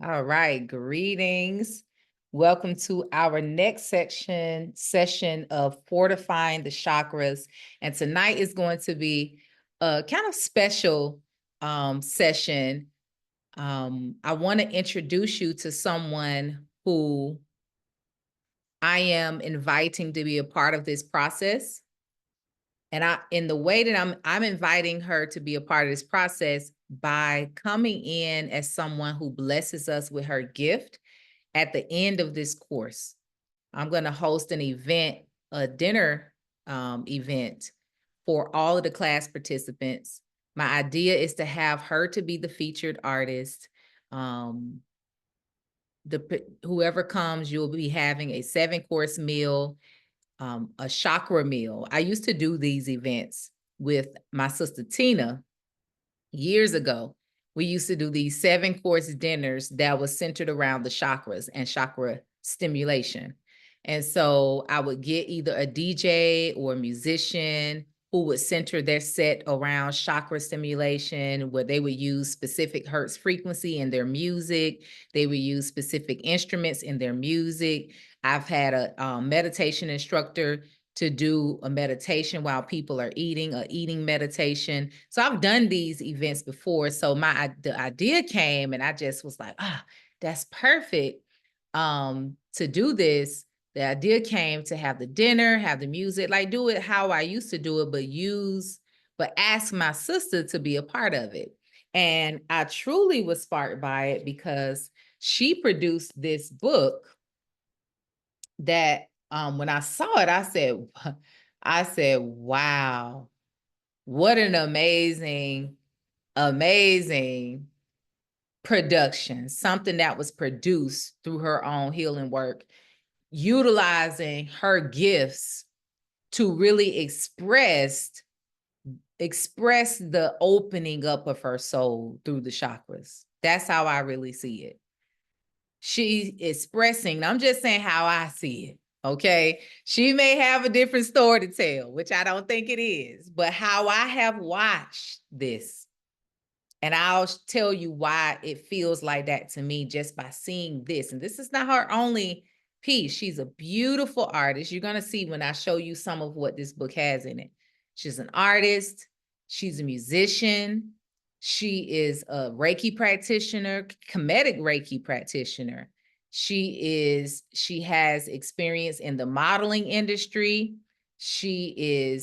All right, greetings. Welcome to our next session of fortifying the chakras. And tonight is going to be a kind of special session. I want to introduce you to someone who I am inviting to be a part of this process. And in the way that I'm inviting her to be a part of this process by coming in as someone who blesses us with her gift at the end of this course. I'm going to host an event, a dinner event for all of the class participants. My idea is to have her to be the featured artist. Whoever comes, you'll be having a 7-course meal, a chakra meal. I used to do these events with my sister Tina years ago. We used to do these 7-course dinners that was centered around the chakras and chakra stimulation. And so I would get either a DJ or a musician who would center their set around chakra stimulation, where they would use specific hertz frequency in their music. They would use specific instruments in their music. I've had a meditation instructor to do a meditation while people are eating, a eating meditation. So I've done these events before. So the idea came and I just was like, that's perfect to do this. The idea came to have the dinner, have the music, like do it how I used to do it, but ask my sister to be a part of it. And I truly was sparked by it because she produced this book that when I saw it, I said, wow, what an amazing, amazing production. Something that was produced through her own healing work, utilizing her gifts to really express the opening up of her soul through the chakras. That's how I really see it. She's expressing, I'm just saying how I see it. Okay. She may have a different story to tell, which I don't think it is, but how I have watched this. And I'll tell you why it feels like that to me just by seeing this. And this is not her only piece. She's a beautiful artist. You're going to see when I show you some of what this book has in it. She's an artist. She's a musician. She is a Reiki practitioner, Kemetic Reiki practitioner. She has experience in the modeling industry. She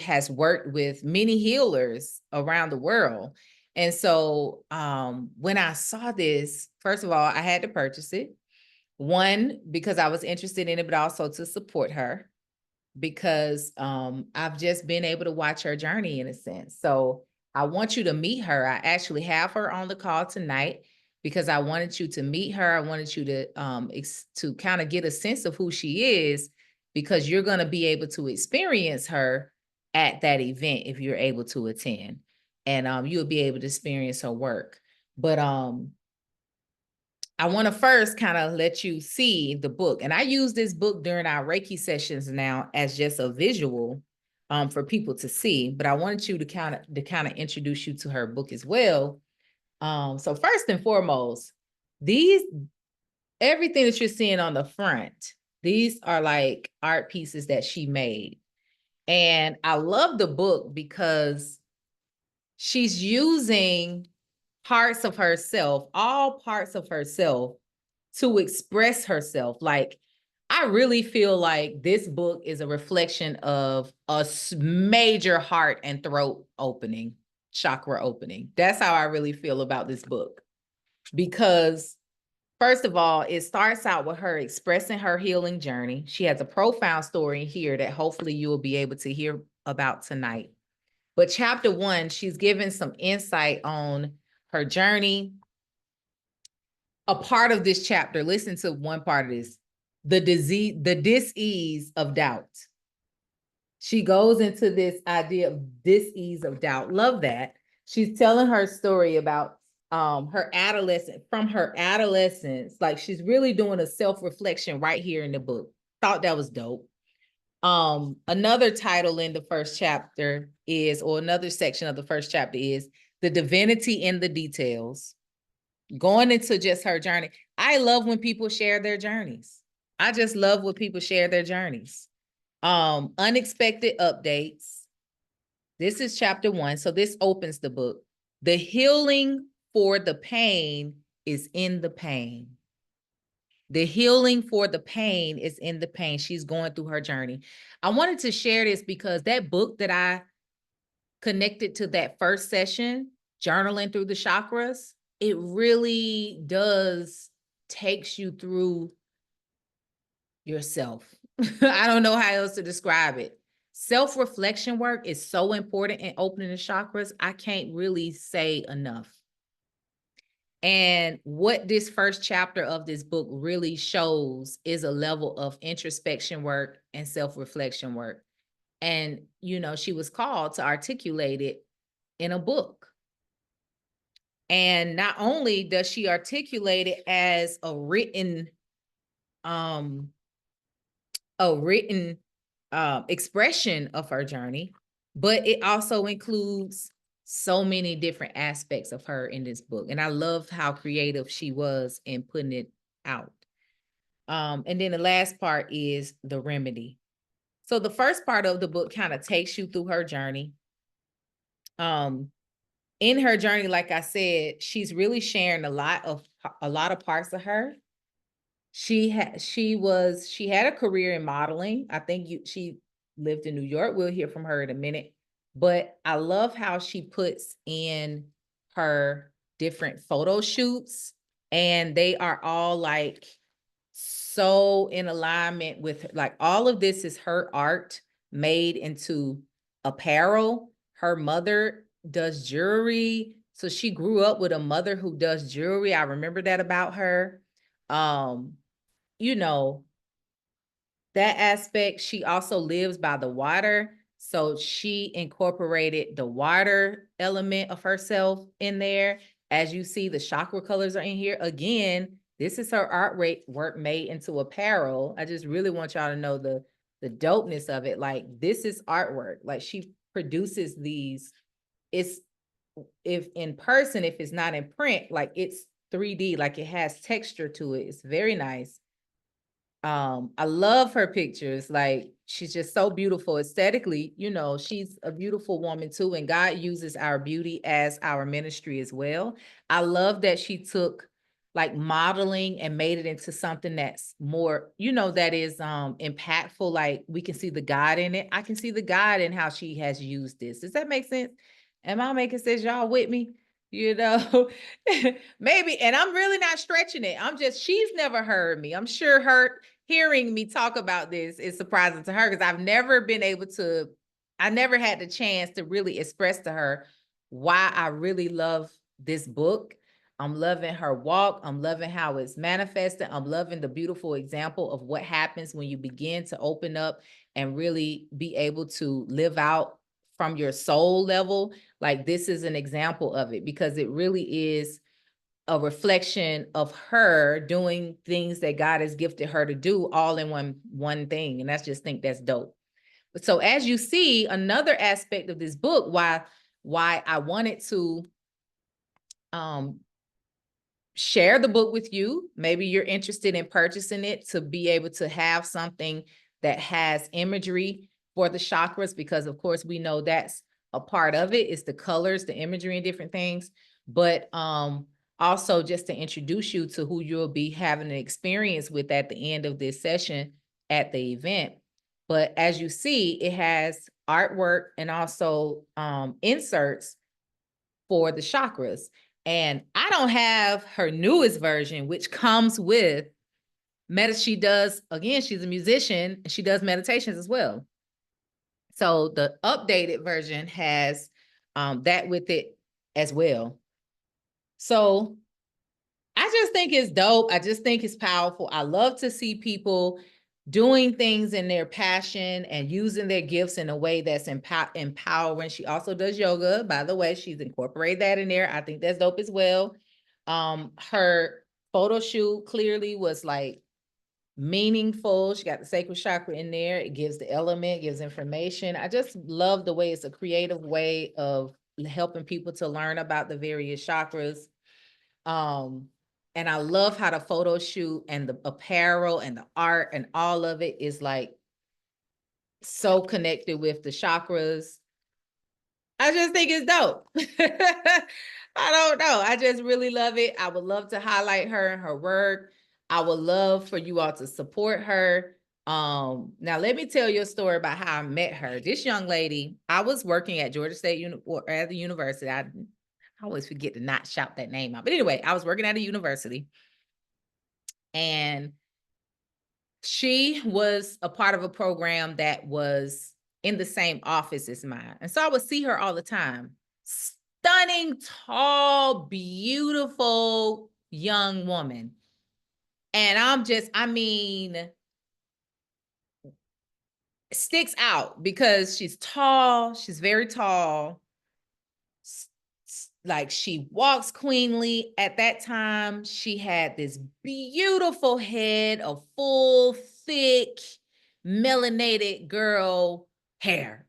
has worked with many healers around the world. And so when I saw this, first of all, I had to purchase it. One, because I was interested in it, but also to support her, because I've just been able to watch her journey in a sense. So I want you to meet her. I actually have her on the call tonight because I wanted you to meet her. I wanted you to kind of get a sense of who she is, because you're going to be able to experience her at that event if you're able to attend, and you'll be able to experience her work. But I want to first kind of let you see the book. And I use this book during our Reiki sessions now as just a visual for people to see. But I wanted you to kind of introduce you to her book as well. So first and foremost, everything that you're seeing on the front, these are like art pieces that she made. And I love the book because she's using parts of herself, all parts of herself, to express herself. Like, I really feel like this book is a reflection of a major heart and throat opening, chakra opening. That's how I really feel about this book. Because first of all, it starts out with her expressing her healing journey. She has a profound story here that hopefully you will be able to hear about tonight. But chapter 1, she's given some insight on her journey. A part of this chapter, listen to one part of this, the dis-ease of doubt. She goes into this idea of dis-ease of doubt. Love that. She's telling her story about her adolescence. Like, she's really doing a self-reflection right here in the book. Thought that was dope. Another title in the first chapter is, or another section of the first chapter is, The Divinity in the Details. going into just her journey. I love when people share their journeys. I just love when people share their journeys. Unexpected updates. This is chapter 1. So this opens the book. The healing for the pain is in the pain. The healing for the pain is in the pain. She's going through her journey. I wanted to share this because that book that I connected to that first session, Journaling Through the Chakras, it really does takes you through yourself. I don't know how else to describe it. Self-reflection work is so important in opening the chakras. I can't really say enough. And what this first chapter of this book really shows is a level of introspection work and self-reflection work. And, you know, she was called to articulate it in a book. And not only does she articulate it as a written expression of her journey, but it also includes so many different aspects of her in this book. And I love how creative she was in putting it out. And then the last part is the remedy. So the first part of the book kind of takes you through her journey. In her journey, like I said, she's really sharing a lot of parts of her. She had a career in modeling. I think she lived in New York. We'll hear from her in a minute. But I love how she puts in her different photo shoots, and they are all like so in alignment with, like, all of this is her art made into apparel. Her mother does jewelry. So she grew up with a mother who does jewelry. I remember that about her. You know, that aspect. She also lives by the water. So she incorporated the water element of herself in there. As you see, the chakra colors are in here. Again, this is her artwork made into apparel. I just really want y'all to know the dopeness of it. Like, this is artwork. Like, she produces these. It's, if in person, if it's not in print, like, it's 3D, like it has texture to it. It's very nice. I love her pictures. Like, she's just so beautiful aesthetically. You know, she's a beautiful woman too. And God uses our beauty as our ministry as well. I love that she took like modeling and made it into something that's more, you know, that is impactful. Like, we can see the God in it. I can see the God in how she has used this. Does that make sense? Am I making sense? Y'all with me? You know, maybe, and I'm really not stretching it. She's never heard me. I'm sure her hearing me talk about this is surprising to her, because I never had the chance to really express to her why I really love this book. I'm loving her walk. I'm loving how it's manifested. I'm loving the beautiful example of what happens when you begin to open up and really be able to live out from your soul level. Like, this is an example of it, because it really is a reflection of her doing things that God has gifted her to do, all in one thing. And that's dope. So as you see, another aspect of this book, why I wanted to share the book with you. Maybe you're interested in purchasing it to be able to have something that has imagery for the chakras, because of course we know that's a part of it, is the colors, the imagery, and different things. But also just to introduce you to who you'll be having an experience with at the end of this session at the event. But as you see, it has artwork and also inserts for the chakras. And I don't have her newest version, which comes with she does, again, she's a musician and she does meditations as well. So the updated version has that with it as well. So I just think it's dope. I just think it's powerful. I love to see people doing things in their passion and using their gifts in a way that's empowering. She also does yoga, by the way. She's incorporated that in there. I think that's dope as well. Her photo shoot clearly was like meaningful. She got the sacral chakra in there. It gives the element, gives information. I just love the way it's a creative way of helping people to learn about the various chakras. And I love how the photo shoot and the apparel and the art and all of it is like so connected with the chakras. I just think it's dope. I don't know. I just really love it. I would love to highlight her and her work. I would love for you all to support her. Now let me tell you a story about how I met her. This young lady, I was working at Georgia State or at the university. I always forget to not shout that name out. But anyway, I was working at a university, and she was a part of a program that was in the same office as mine. And so I would see her all the time. Stunning, tall, beautiful young woman. And I mean, sticks out because she's tall, she's very tall. Like she walks queenly. At that time, she had this beautiful head of full, thick, melanated girl hair.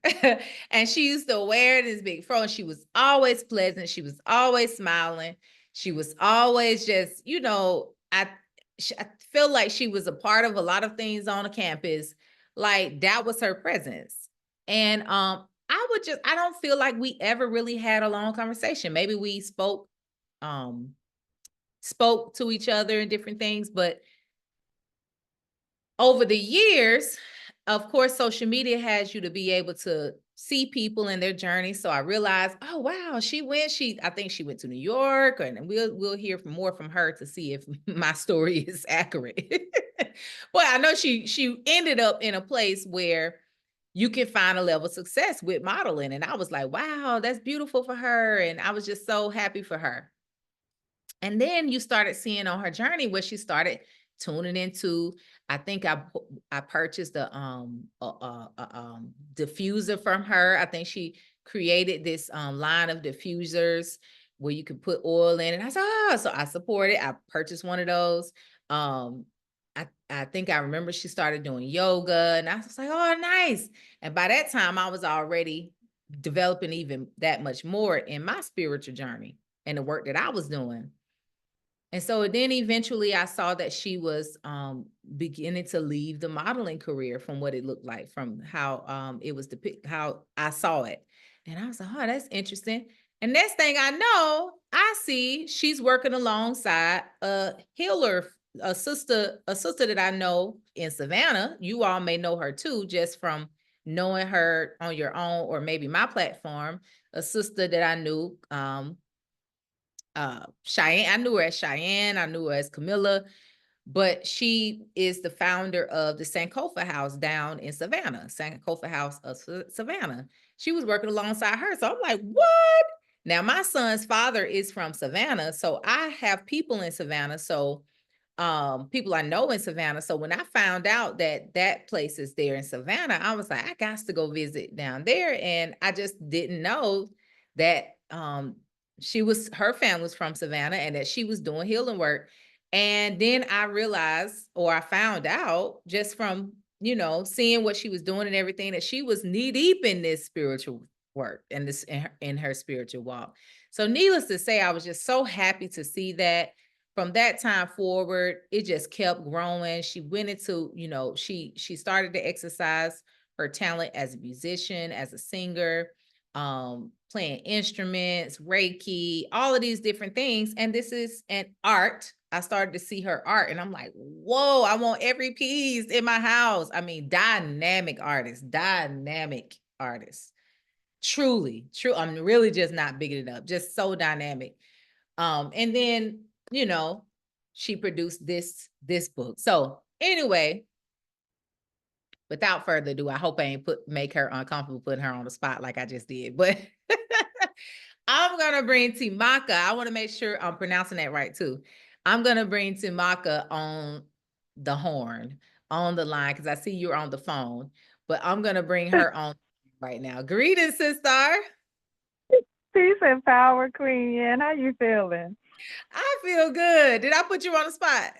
And she used to wear this big fro, and she was always pleasant. She was always smiling. She was always just, I feel like she was a part of a lot of things on the campus. Like that was her presence. And I don't feel like we ever really had a long conversation. Maybe we spoke to each other and different things, but over the years, of course, social media has you to be able to see people in their journey. So I realized, oh wow, I think she went to New York, and we'll hear more from her to see if my story is accurate. But I know she ended up in a place where you can find a level of success with modeling. And I was like, wow, that's beautiful for her. And I was just so happy for her. And then you started seeing on her journey where she started tuning into, I think I purchased a diffuser from her. I think she created this line of diffusers where you could put oil in. And I said, oh, so I support it. I purchased one of those. I think I remember she started doing yoga, and I was like, oh, nice. And by that time, I was already developing even that much more in my spiritual journey and the work that I was doing. And so then eventually I saw that she was beginning to leave the modeling career from what it looked like, from how it was how I saw it. And I was like, oh, that's interesting. And next thing I know, I see she's working alongside a healer, a sister that I know in Savannah. You all may know her too, just from knowing her on your own or maybe my platform. A sister that I knew, Cheyenne. I knew her as Cheyenne. I knew her as Camilla, but she is the founder of the Sankofa House down in Savannah, Sankofa House of Savannah. She was working alongside her. So I'm like, what? Now, my son's father is from Savannah. So I have people in Savannah. So people I know in Savannah. So when I found out that that place is there in Savannah, I was like, I got to go visit down there. And I just didn't know that her family was from Savannah and that she was doing healing work. And then I realized, or I found out just from, seeing what she was doing and everything, that she was knee deep in this spiritual work and this in her spiritual walk. So needless to say, I was just so happy to see that. From that time forward, it just kept growing. She went into, she started to exercise her talent as a musician, as a singer, playing instruments, Reiki, all of these different things. And this is an art. I started to see her art, and I'm like, whoa, I want every piece in my house. I mean, dynamic artist. Truly, true. I'm really just not bigging it up, just so dynamic. And then, she produced this book. So anyway, without further ado, I hope I ain't make her uncomfortable putting her on the spot like I just did. But I'm gonna bring Temakha. I want to make sure I'm pronouncing that right too. I'm gonna bring Temakha on the horn, on the line, because I see you're on the phone. But I'm gonna bring her on right now. Greetings, sister. Peace and power, Queen Yen. How you feeling? I feel good. Did I put you on the spot?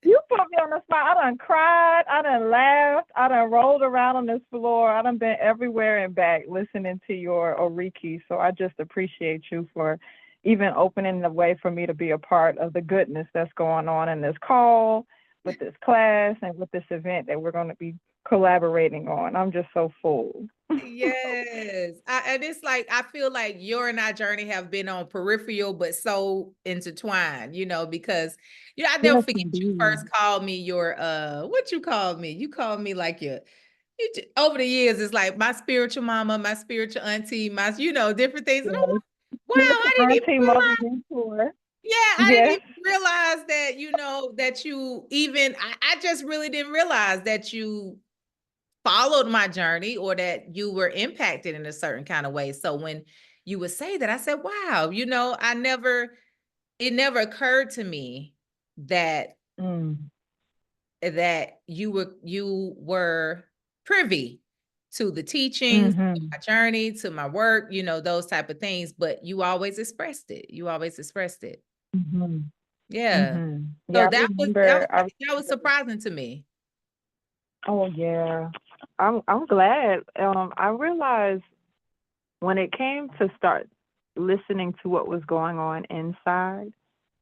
You put me on the spot. I done cried. I done laughed. I done rolled around on this floor. I done been everywhere and back listening to your Oriki. So I just appreciate you for even opening the way for me to be a part of the goodness that's going on in this call, with this class, and with this event that we're going to be collaborating on. I'm just so full. Yes. And it's like, I feel like your and I journey have been on peripheral, but so intertwined, because, I never Yes, forget you indeed. first called me your, what you called me? You called me like over the years, it's like my spiritual mama, my spiritual auntie, different things. And I'm Yes. like, wow, Spiritual I didn't even auntie, mother, realize. mentor. Yeah, I didn't Yes. even realize that, that you even, I just really didn't realize that you followed my journey or that you were impacted in a certain kind of way. So when you would say that, I said, wow, it never occurred to me that Mm. you were privy to the teachings, to Mm-hmm. my journey, to my work, those type of things, but you always expressed it. You always expressed it. Mm-hmm. Yeah. Mm-hmm. So Yeah, I remember. that was surprising to me. Oh yeah, I'm glad. I realized when it came to start listening to what was going on inside,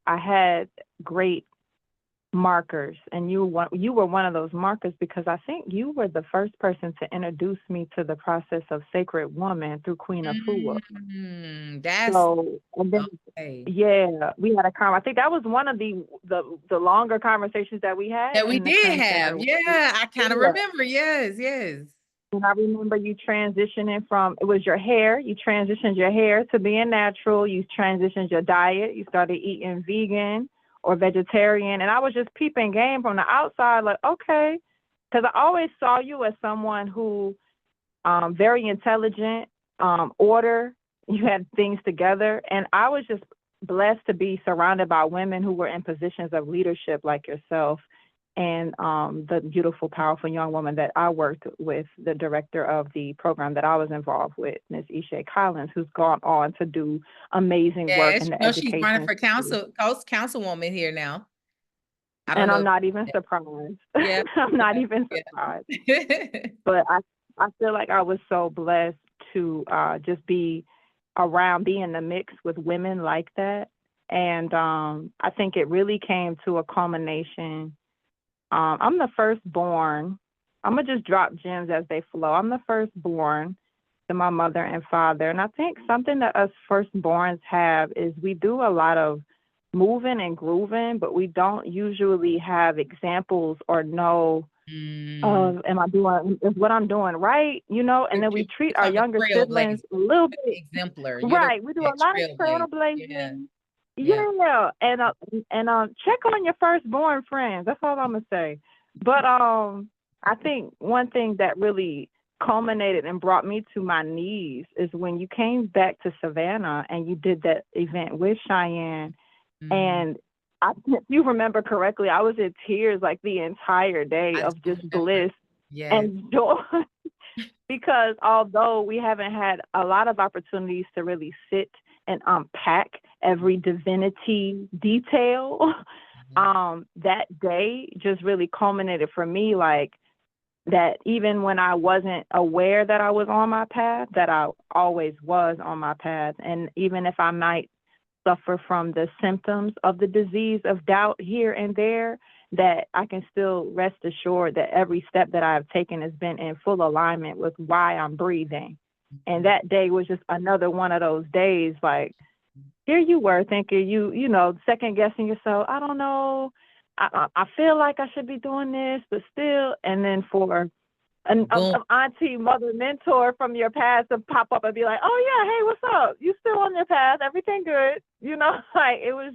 I had great markers, and you were one of those markers because I think you were the first person to introduce me to the process of sacred woman through Queen Afua. That's So, and then okay. yeah, we had a I think that was one of the longer conversations that we had That we in the did Cleanse have. Center. Yeah, I kind of Yeah. remember. Yes, yes. And I remember you transitioning from, it was your hair. You transitioned your hair to being natural. You transitioned your diet. You started eating vegan or vegetarian. And I was just peeping game from the outside, like, okay. Because I always saw you as someone who, very intelligent, order. You had things together. And I was just blessed to be surrounded by women who were in positions of leadership like yourself, and the beautiful, powerful young woman that I worked with, the director of the program that I was involved with, Miss Ishe Collins, who's gone on to do amazing work in Yes. the She's running education for space. councilwoman here now. I don't And know I'm if not even you know surprised. that. Yeah, I'm not even yeah, surprised. yeah. But I feel like I was so blessed to just be around, be in the mix with women like that. And I think it really came to a culmination. I'm the firstborn. I'm gonna just drop gems as they flow. I'm the firstborn to my mother and father, and I think something that us firstborns have is we do a lot of moving and grooving, but we don't usually have examples or know Mm. of, am I doing, is what I'm doing right, and then we You treat our become a younger siblings trailblazer, a little like bit exemplar. You're the right. We do that a lot of trailblazer. Yeah, trailblazing. yeah. Yeah, and check on your firstborn friends. That's all I'm gonna say. But I think one thing that really culminated and brought me to my knees is when you came back to Savannah and you did that event with Cheyenne. Mm. And if you remember correctly, I was in tears like the entire day I of do just remember. bliss Yes. and joy. Because although we haven't had a lot of opportunities to really sit and unpack every divinity detail, that day just really culminated for me, like that even when I wasn't aware that I was on my path, that I always was on my path. And even if I might suffer from the symptoms of the disease of doubt here and there, that I can still rest assured that every step that I've taken has been in full alignment with why I'm breathing. And Mhm. that day was just another one of those days, like here you were thinking second guessing yourself. I don't know. I feel like I should be doing this, but still, and then for Boom. an auntie, mother, mentor from your past to pop up and be like, "Oh yeah, hey, what's up? You still on your path? Everything good?" Like it was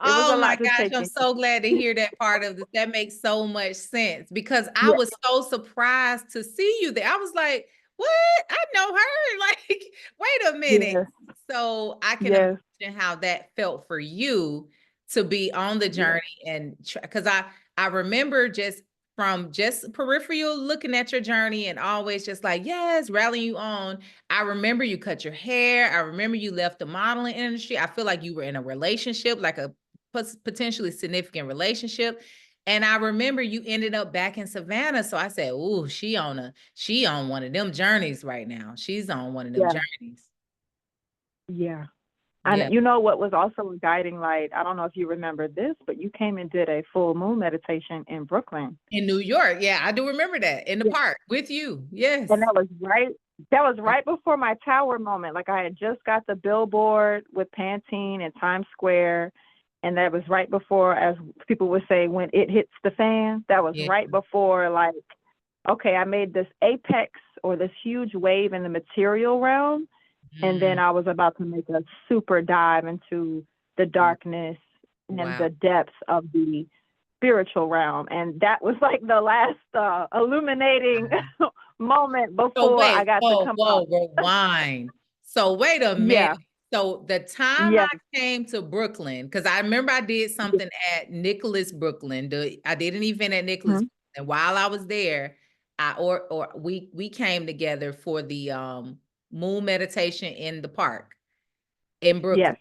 Oh a my lot to gosh, take I'm in. so glad to hear that part of this. That makes so much sense because I Yeah, was so surprised to see you there. I was like, what? I know her. Like, wait a minute. yes, So I can yes, imagine how that felt for you to be on the yes, journey and because I remember just from just peripheral looking at your journey and always just like, yes, rallying you on. I remember you cut your hair. I remember you left the modeling industry. I feel like you were in a relationship, like a potentially significant relationship. And I remember you ended up back in Savannah. So I said, "Ooh, she on one of them journeys right now. She's on one of them yeah, journeys." yeah. Yeah. And you know what was also a guiding light? I don't know if you remember this, but you came and did a full moon meditation in Brooklyn. In New York. Yeah, I do remember that in the Yeah. park with you. And Yes. that was right before my tower moment. Like I had just got the billboard with Pantene in Times Square. And that was right before, as people would say, when it hits the fan. That was Yeah. right before, like, okay, I made this apex or this huge wave in the material realm. And then Mm, I was about to make a super dive into the darkness and wow. the depths of the spiritual realm. And that was like the last illuminating moment So before I wait, got to come out. rewind. So wait a minute. Yeah. So the time Yeah. I came to Brooklyn, because I remember I did Yeah. something at Nicholas Brooklyn. I did an event at Nicholas, Mhm. and while I was there, we came together for the moon meditation in the park in Brooklyn. Yes.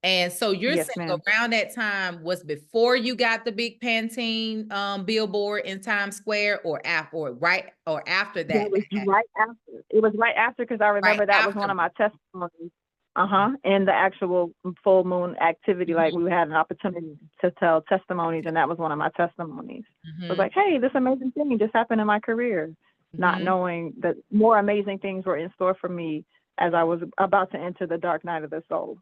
And so you're Yes, saying ma'am. around that time was before you got the big Pantene billboard in Times Square, or after, or after That that was happened? right after. It was right after because I Right remember that was one after. of my testimonies. In the actual full moon activity, like Mhm, we had an opportunity to tell testimonies, and that was one of my testimonies. It was mhm, like, hey, this amazing thing just happened in my career, not mhm. knowing that more amazing things were in store for me as I was about to enter the dark night of the soul.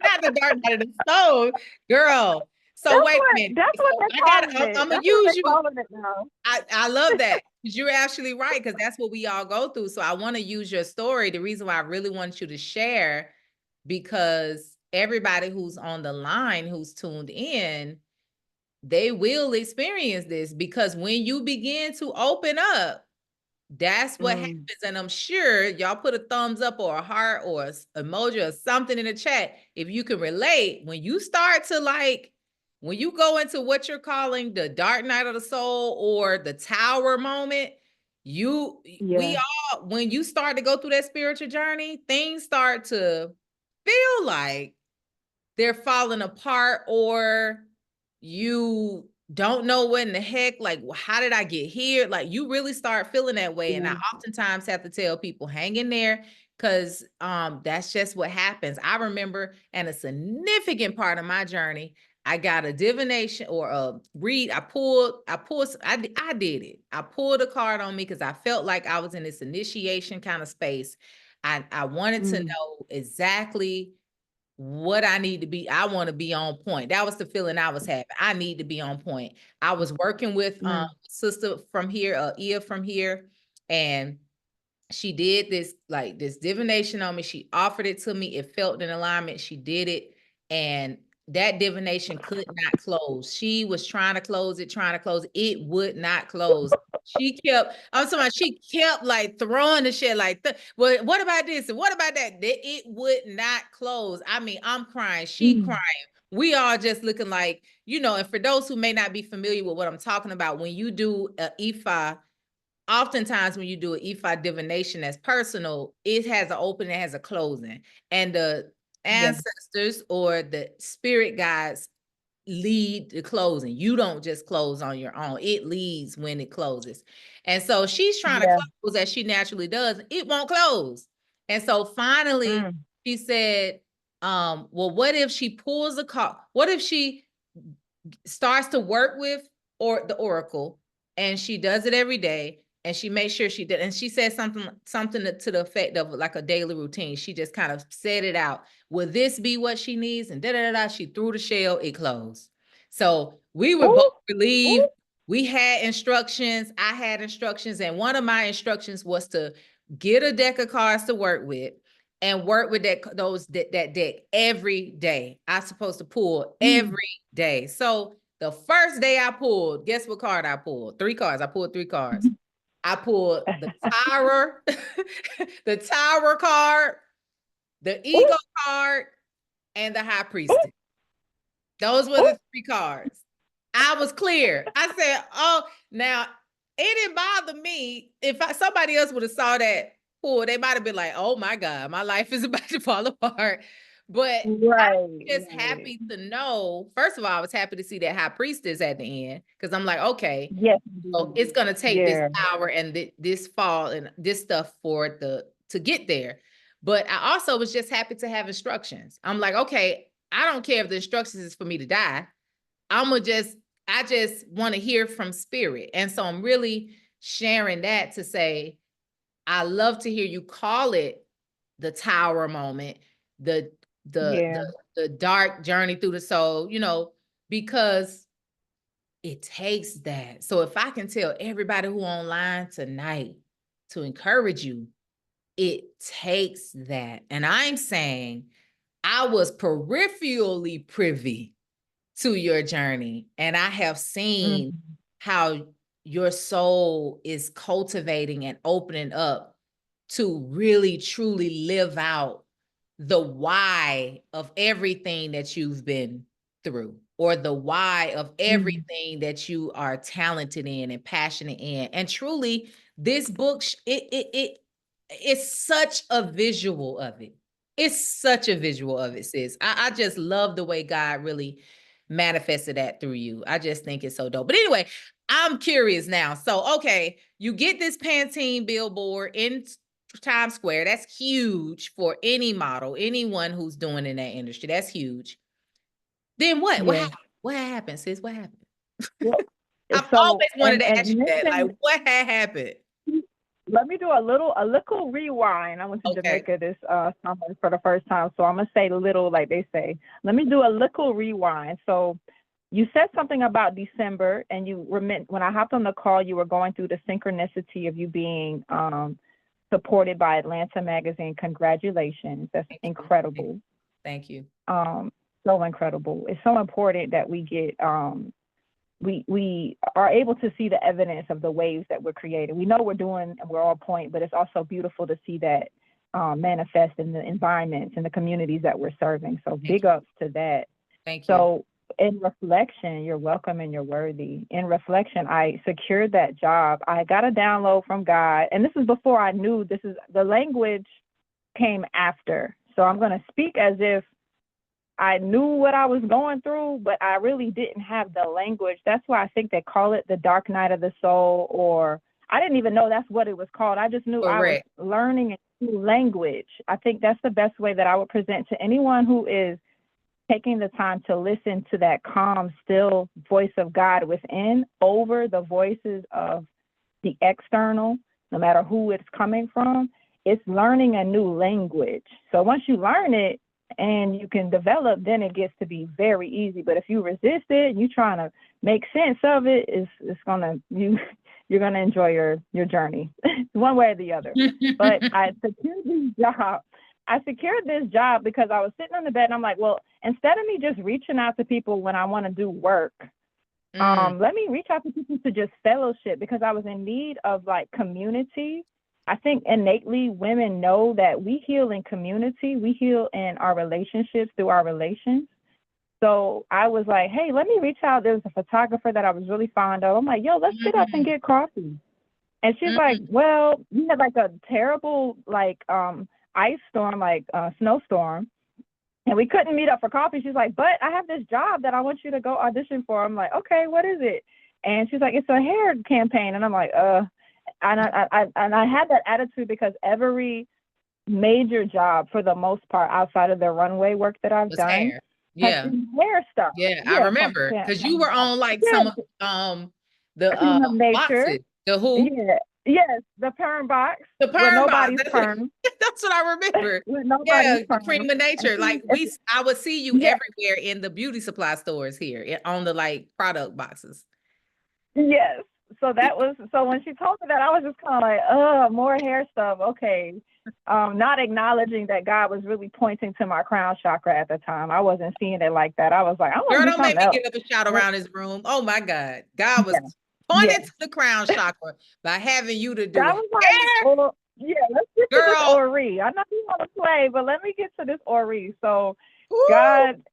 Not the dark night of the soul, girl. So wait a minute. That's what So they're I got. calling it. I'm gonna That's what use they're you. calling it now. I love that, because you're actually right, because that's what we all go through. So I want to use your story. The reason why I really want you to share, because everybody who's on the line, who's tuned in, they will experience this, because when you begin to open up, that's what happens. Mm, And I'm sure y'all put a thumbs up or a heart or a emoji or something in the chat if you can relate. When you start to, like, when you go into what you're calling the dark night of the soul or the tower moment, we yeah. all, when you start to go through that spiritual journey, things start to feel like they're falling apart, or you don't know what in the heck, like, how did I get here? Like, you really start feeling that way. And I Yeah. oftentimes have to tell people, hang in there, because that's just what happens. I remember, and a significant part of my journey, I got a divination or a read. I did it. I pulled a card on me because I felt like I was in this initiation kind of space. I wanted to Mm, know exactly what I need to be. I want to be on point. That was the feeling I was having. I need to be on point. I was working with mm, sister from here, Ia from here, and she did this, like, this divination on me. She offered it to me. It felt in alignment. She did it. And that divination could not close. She was trying to close it, trying to close it. It would not close. I'm talking about, she kept like throwing the shit like, well, what about this? And what about that? It would not close. I mean, I'm crying. She mm. crying. We all just looking like, and for those who may not be familiar with what I'm talking about, when you do a IFA, oftentimes when you do an EFI divination that's personal, it has an opening, it has a closing. And the Yeah. ancestors or the spirit guides lead the closing. You don't just close on your own. It leads when it closes. And so she's trying to Yeah. close as she naturally does. It won't close. And so finally Mm. she said, well, what if she pulls a card? What if she starts to work with or the oracle, and she does it every day, and she makes sure she did, and she said something to the effect of like a daily routine. She just kind of said it out. Will this be what she needs? And da. She threw the shell, it closed. So we were both Ooh, ooh. relieved. We had instructions. I had instructions, and one of my instructions was to get a deck of cards to work with and work with that deck every day. I'm supposed to pull Mm. every day. So the first day I pulled, guess what card I pulled? 3 cards. I pulled 3 cards. I pulled the Tower, the Tower card, the Ego Ooh, card, and the High ooh, Priestess. Those were ooh. the 3 cards. I was clear. I said, "Oh, now it didn't bother me. If somebody else would have saw that pull, they might have been like, oh my God, my life is about to fall apart." But Right, just right. happy to know. First of all, I was happy to see that High Priestess at the end, because I'm like, okay, Yes, so indeed. it's gonna take this Yeah. hour and this fall and this stuff to get there. But I also was just happy to have instructions. I'm like, okay, I don't care if the instructions is for me to die. I just want to hear from spirit. And so I'm really sharing that to say, I love to hear you call it the tower moment, the the Yeah. the dark journey through the soul, because it takes that. So if I can tell everybody who online tonight to encourage you, it takes that. And I'm saying I was peripherally privy to your journey, and I have seen Mhm. how your soul is cultivating and opening up to really truly live out the why of everything that you've been through, or the why of Mhm. everything that you are talented in and passionate in. And truly, this book, it's such a visual of it. It's such a visual of it, sis. I just love the way God really manifested that through you. I just think it's so dope. But anyway, I'm curious now. So, okay, you get this Pantene billboard in Times Square. That's huge for any model, anyone who's doing in that industry. That's huge. Then what? What Yeah. happened? What happened, sis? What happened? Well, I've so always wanted to ask and you that. Like, mention, what had happened? let me do a little rewind. I went to Okay. Jamaica this summer for the first time, so I'm gonna say little, like they say. Let me do a little rewind. So you said something about December, and you remember when I hopped on the call, you were going through the synchronicity of you being supported by Atlanta Magazine. Congratulations, that's Thank you. incredible. Thank you. Um, so incredible. It's so important that we get we are able to see the evidence of the waves that we're creating. We know we're doing and we're on point, but it's also beautiful to see that manifest in the environments and the communities that we're serving. So Thank big you. ups to that. Thank you. So in reflection, you're welcome and you're worthy. In reflection, I secured that job. I got a download from God, and this is before I knew this is the language came after. So I'm going to speak as if I knew what I was going through, but I really didn't have the language. That's why I think they call it the dark night of the soul, or I didn't even know that's what it was called. I just knew I was Correct. learning a new language. I think that's the best way that I would present to anyone who is taking the time to listen to that calm, still voice of God within over the voices of the external, no matter who it's coming from. It's learning a new language. So once you learn it and you can develop, then it gets to be very easy. But if you resist it and you're trying to make sense of it, you're gonna enjoy your journey one way or the other. But I secured this job because I was sitting on the bed and I'm like, well, instead of me just reaching out to people when I want to do work, let me reach out to people to just fellowship, because I was in need of like community. I think innately women know that we heal in community. We heal in our relationships through our relations. So I was like, hey, let me reach out. There was a photographer that I was really fond of. I'm like, yo, let's sit up and get coffee. And she's like, well, we had like a terrible like ice storm, like snowstorm, and we couldn't meet up for coffee. She's like, but I have this job that I want you to go audition for. I'm like, okay, what is it? And she's like, it's a hair campaign. And I'm like, and I had that attitude because every major job, for the most part, outside of the runway work that I've Was done, hair. has Yeah. been hair stuff. Yeah, I Yeah, remember because you were on like yeah, some of the Queen of nature. boxes. The who? Yeah, yes, the perm box The with perm box. nobody's perm, That's what I remember. with nobody's Yeah, the perm. cream of And nature. Like I would see you yeah, everywhere in the beauty supply stores here on the like product boxes. yes. So when she told me that, I was just kind of like, more hair stuff. Okay. Not acknowledging that God was really pointing to my crown chakra at the time. I wasn't seeing it like that. I was like, I want Girl, to do don't make something me else. get up and shout But around his room. Oh my God. God was yeah, yeah. pointing to the crown chakra by having you to do God hair. was like, well, yeah, let's get to this Girl. Ori. I know you want to play, but let me get to this Ori. So Woo. God,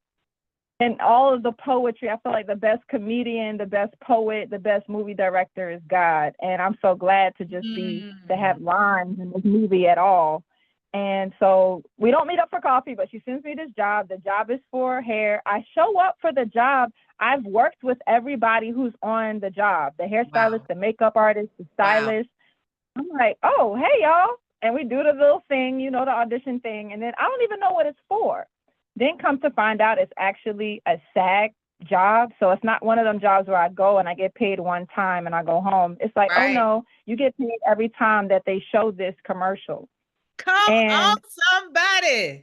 and all of the poetry, I feel like the best comedian, the best poet, the best movie director is God. And I'm so glad to just to have lines in this movie at all. And so we don't meet up for coffee, but she sends me this job. The job is for hair. I show up for the job. I've worked with everybody who's on the job, the hairstylist, Wow. the makeup artist, the Wow. stylist. I'm like, oh, hey, y'all. and we do the little thing, the audition thing. And then I don't even know what it's for. Then come to find out it's actually a SAG job. So it's not one of them jobs where I go and I get paid one time and I go home. It's like, oh Right. no, you get paid every time that they show this commercial. Come on, And somebody.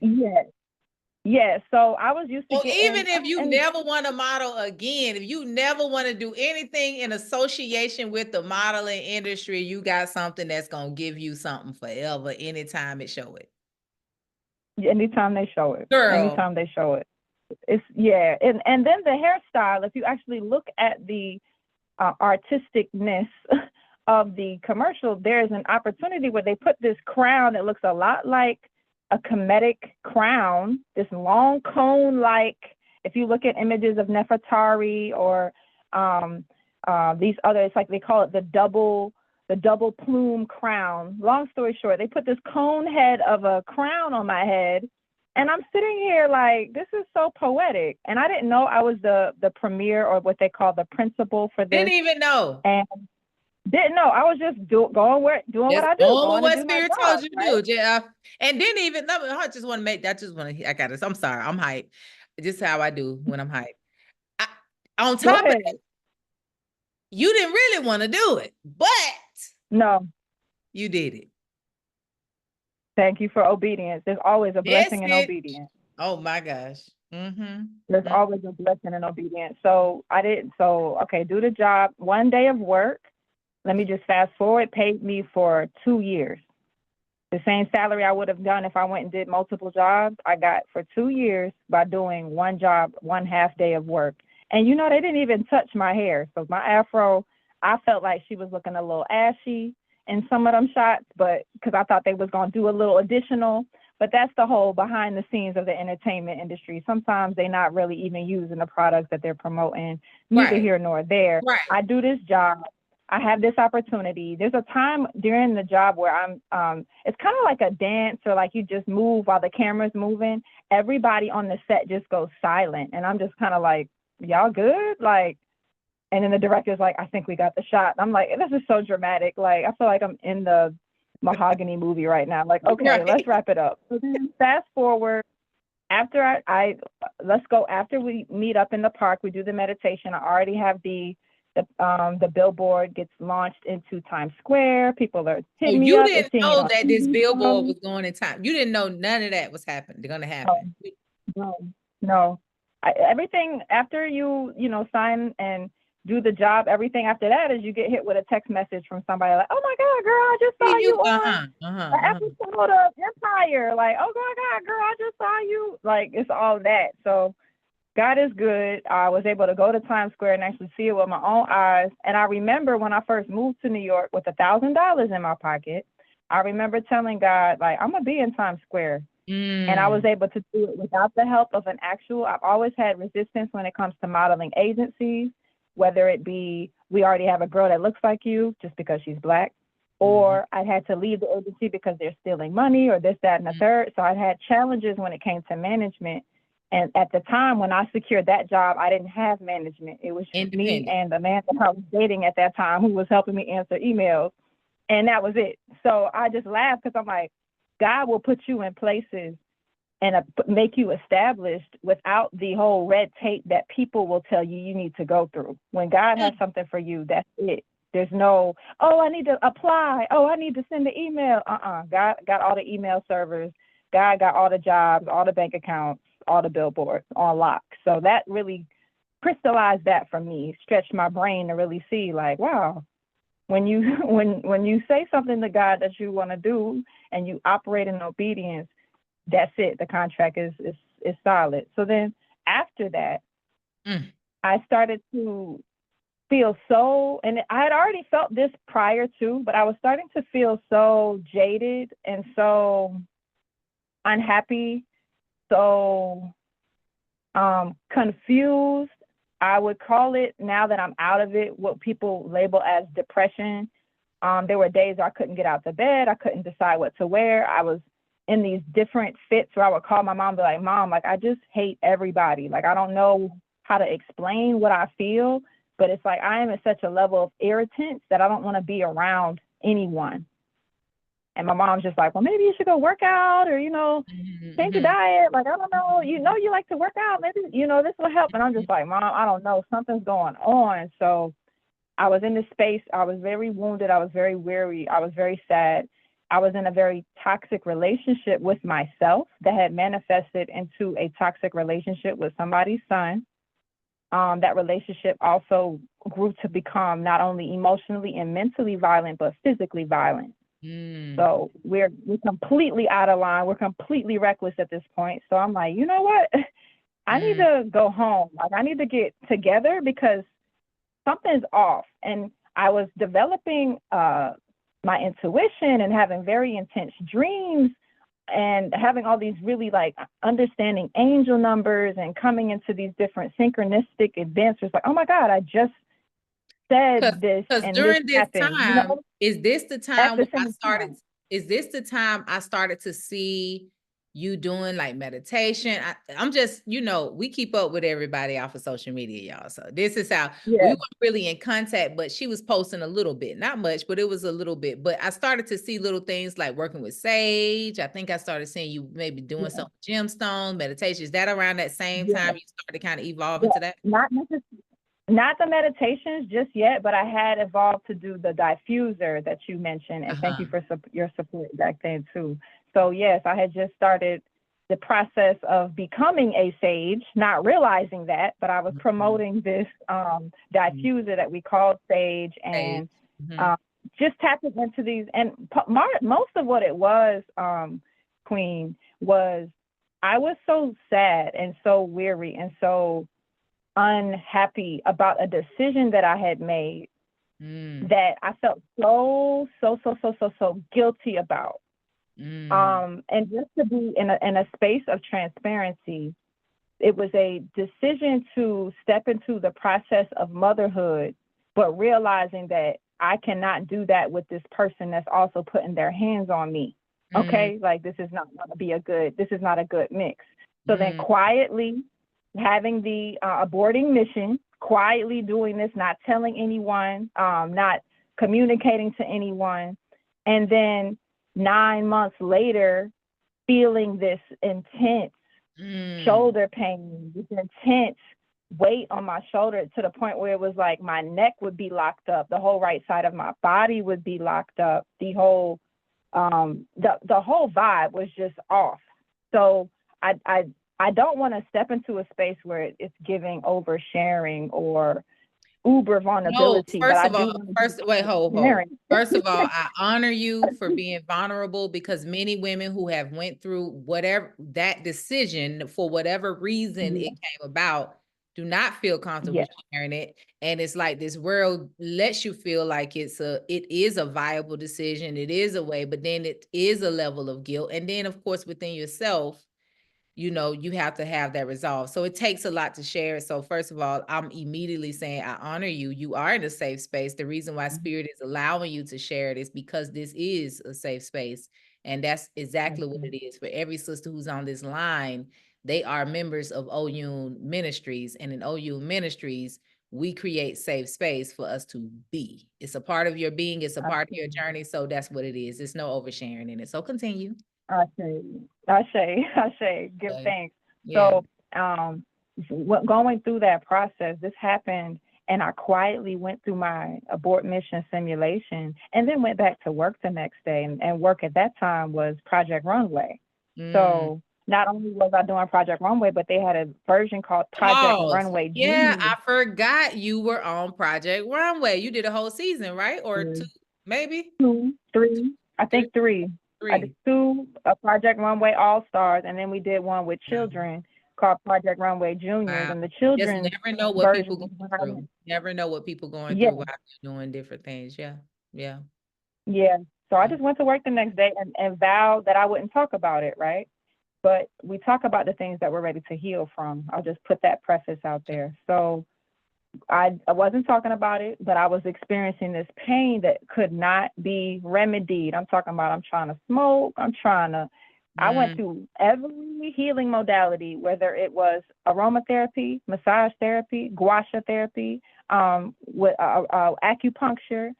yes. So I was used to Well, getting, even if you and never want to model again, if you never want to do anything in association with the modeling industry, you got something that's going to give you something forever anytime it show it. anytime they show it. Girl. Anytime they show it. It's and then the hairstyle, if you actually look at the artisticness of the commercial, there's an opportunity where they put this crown that looks a lot like a Kemetic crown, this long cone, like if you look at images of Nefertari or these others, like they call it the double plume crown. Long story short, they put this cone head of a crown on my head. And I'm sitting here like, this is so poetic. And I didn't know I was the premier, or what they call the principal for this. Didn't even know. And didn't know. I was just doing what I do. Going what spirit told you to do, Jeff. And didn't even, I just want to make, I got this. I'm sorry. I'm hyped. Just how I do when I'm hyped. On top of it, you didn't really want to do it, but no, you did it. Thank you for obedience. There's always a blessing in obedience. Oh my gosh. There's always a blessing in obedience. So okay, do the job. 1 day of work. Let me just fast forward, paid me for 2 years. The same salary I would have done if I went and did multiple jobs, I got for 2 years by doing one job, 1/2 day of work. And they didn't even touch my hair. So my afro, I felt like she was looking a little ashy in some of them shots, but because I thought they was going to do a little additional. But that's the whole behind the scenes of the entertainment industry. Sometimes they're not really even using the products that they're promoting, neither here nor there. Right. I do this job. I have this opportunity. There's a time during the job where it's kind of like a dance, or like you just move while the camera's moving. Everybody on the set just goes silent. And I'm just kind of like, y'all good? Like, and then the director's like, I think we got the shot. And I'm like, this is so dramatic. Like, I feel like I'm in the Mahogany movie right now. Like, okay, let's wrap it up. So then fast forward, after after we meet up in the park, we do the meditation. I already have the billboard gets launched into Times Square. People are hitting me up. You didn't know that this billboard was going in time. You didn't know none of that was happening. They're going to happen. No. Everything after you sign and do the job, everything after that is you get hit with a text message from somebody like, oh my God, girl, I just saw you on the episode of Empire. Like, oh my God, girl, I just saw you. Like, it's all that. So God is good. I was able to go to Times Square and actually see it with my own eyes. And I remember when I first moved to New York with $1,000 in my pocket, I remember telling God, like, I'm going to be in Times Square. And I was able to do it without the help of an actual, I've always had resistance when it comes to modeling agencies, whether it be, we already have a girl that looks like you just because she's Black, or I had to leave the agency because they're stealing money or this, that, and the third. So I had challenges when it came to management. And at the time when I secured that job, I didn't have management. It was just me and the man that I was dating at that time who was helping me answer emails. And that was it. So I just laughed because I'm like, God will put you in places and make you established without the whole red tape that people will tell you need to go through. When God has something for you, that's it. There's no, oh, I need to apply. Oh, I need to send the email. God got all the email servers. God got all the jobs, all the bank accounts, all the billboards on lock. So that really crystallized that for me, stretched my brain to really see like, wow, when you say something to God that you want to do and you operate in obedience, that's it. The contract is solid. So then after that, I started to feel so, and I had already felt this prior to, but I was starting to feel so jaded and so unhappy, so confused. I would call it, now that I'm out of it, what people label as depression. There were days I couldn't get out of bed. I couldn't decide what to wear. I was in these different fits where I would call my mom and be like, Mom, like, I just hate everybody. Like, I don't know how to explain what I feel, but it's like I am at such a level of irritance that I don't want to be around anyone. And my mom's just like, well, maybe you should go work out, or, change your diet. Like, I don't know, you like to work out. Maybe, this will help. And I'm just like, Mom, I don't know. Something's going on. So I was in this space. I was very wounded. I was very weary. I was very sad. I was in a very toxic relationship with myself that had manifested into a toxic relationship with somebody's son. That relationship also grew to become not only emotionally and mentally violent, but physically violent. So we're completely out of line. We're completely reckless at this point. So I'm like, you know what? I need to go home. Like, I need to get together because something's off. And I was developing my intuition and having very intense dreams and having all these really like understanding angel numbers and coming into these different synchronistic adventures. Like, oh my God, I just said this, and during this this happened. time, is this the At time the when same time. is this the time I started to see you doing like meditation? I'm just, we keep up with everybody off of social media, y'all. So this is how we weren't really in contact, but she was posting a little bit, not much, but it was a little bit. But I started to see little things like working with sage. I think I started seeing you maybe doing some gemstones, meditation. Is that around that same time you started kind of evolving to that? Not the meditations just yet, but I had evolved to do the diffuser that you mentioned. And thank you for your support back then too. So yes, I had just started the process of becoming a sage, not realizing that, but I was promoting this diffuser that we called sage, and just tapping into these. And most of what it was, Queen, was I was so sad and so weary and so unhappy about a decision that I had made that I felt so guilty about. And just to be in a space of transparency, it was a decision to step into the process of motherhood, but realizing that I cannot do that with this person that's also putting their hands on me. Okay, like this is not a good mix. So then quietly having the aborting mission, quietly doing this, not telling anyone, not communicating to anyone. And then 9 months later, feeling this intense shoulder pain, this intense weight on my shoulder to the point where it was like my neck would be locked up. The whole right side of my body would be locked up. The whole vibe was just off. So I don't want to step into a space where it's giving oversharing or uber vulnerability. No, first of all, I honor you for being vulnerable, because many women who have went through whatever that decision, for whatever reason it came about, do not feel comfortable sharing it. And it's like this world lets you feel like it is a viable decision. It is a way, but then it is a level of guilt. And then of course, within yourself, you have to have that resolve. So it takes a lot to share. So first of all, I'm immediately saying I honor you. You are in a safe space. The reason why Spirit is allowing you to share it is because this is a safe space. And that's exactly what it is. For every sister who's on this line, they are members of Oyun Ministries. And in Oyun Ministries, we create safe space for us to be. It's a part of your being. It's a part of your journey. So that's what it is. There's no oversharing in it. So continue. Ashe, give thanks. Yeah. So going through that process, this happened, and I quietly went through my abort mission simulation and then went back to work the next day. And work at that time was Project Runway. So not only was I doing Project Runway, but they had a version called Project Runway. Yeah, I forgot you were on Project Runway. You did a whole season, right? Or two, maybe? 2, 3. I think 3. I did 2 Project Runway All-Stars, and then we did one with children called Project Runway Juniors. And the children never know what people go through. Never know what people going through while they're doing different things. Yeah. So I just went to work the next day and vowed that I wouldn't talk about it, right? But we talk about the things that we're ready to heal from. I'll just put that preface out there. So I wasn't talking about it, but I was experiencing this pain that could not be remedied. I'm talking about I'm trying to smoke. I went through every healing modality, whether it was aromatherapy, massage therapy, gua sha therapy, with acupuncture,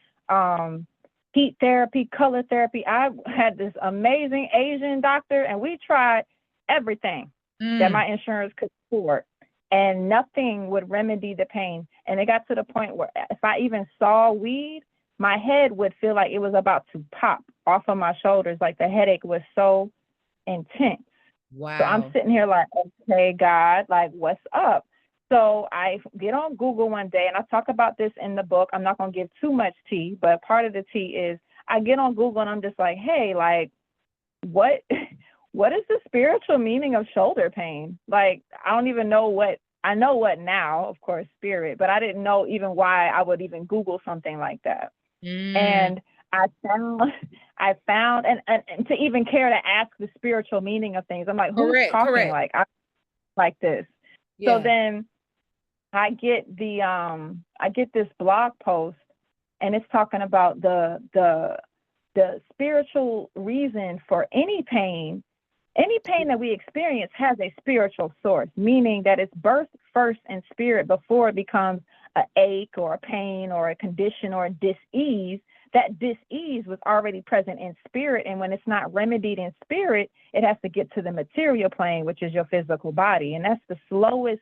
heat therapy, color therapy. I had this amazing Asian doctor, and we tried everything that my insurance could afford, and nothing would remedy the pain. And it got to the point where if I even saw weed, my head would feel like it was about to pop off of my shoulders. Like the headache was so intense. Wow. So I'm sitting here like, okay, God, like, what's up? So I get on Google one day, and I talk about this in the book. I'm not going to give too much tea, but part of the tea is I get on Google and I'm just like, hey, like, what is the spiritual meaning of shoulder pain? Like, I don't even know what, I know what now, of course, spirit, but I didn't know even why I would even Google something like that. And I found, and to even care to ask the spiritual meaning of things, I'm like, who's talking like this? Yeah. So then I get this blog post, and it's talking about the spiritual reason for any pain that we experience has a spiritual source, meaning that it's birthed first in spirit before it becomes an ache or a pain or a condition or a dis-ease. That dis-ease was already present in spirit, and when it's not remedied in spirit, it has to get to the material plane, which is your physical body, and that's the slowest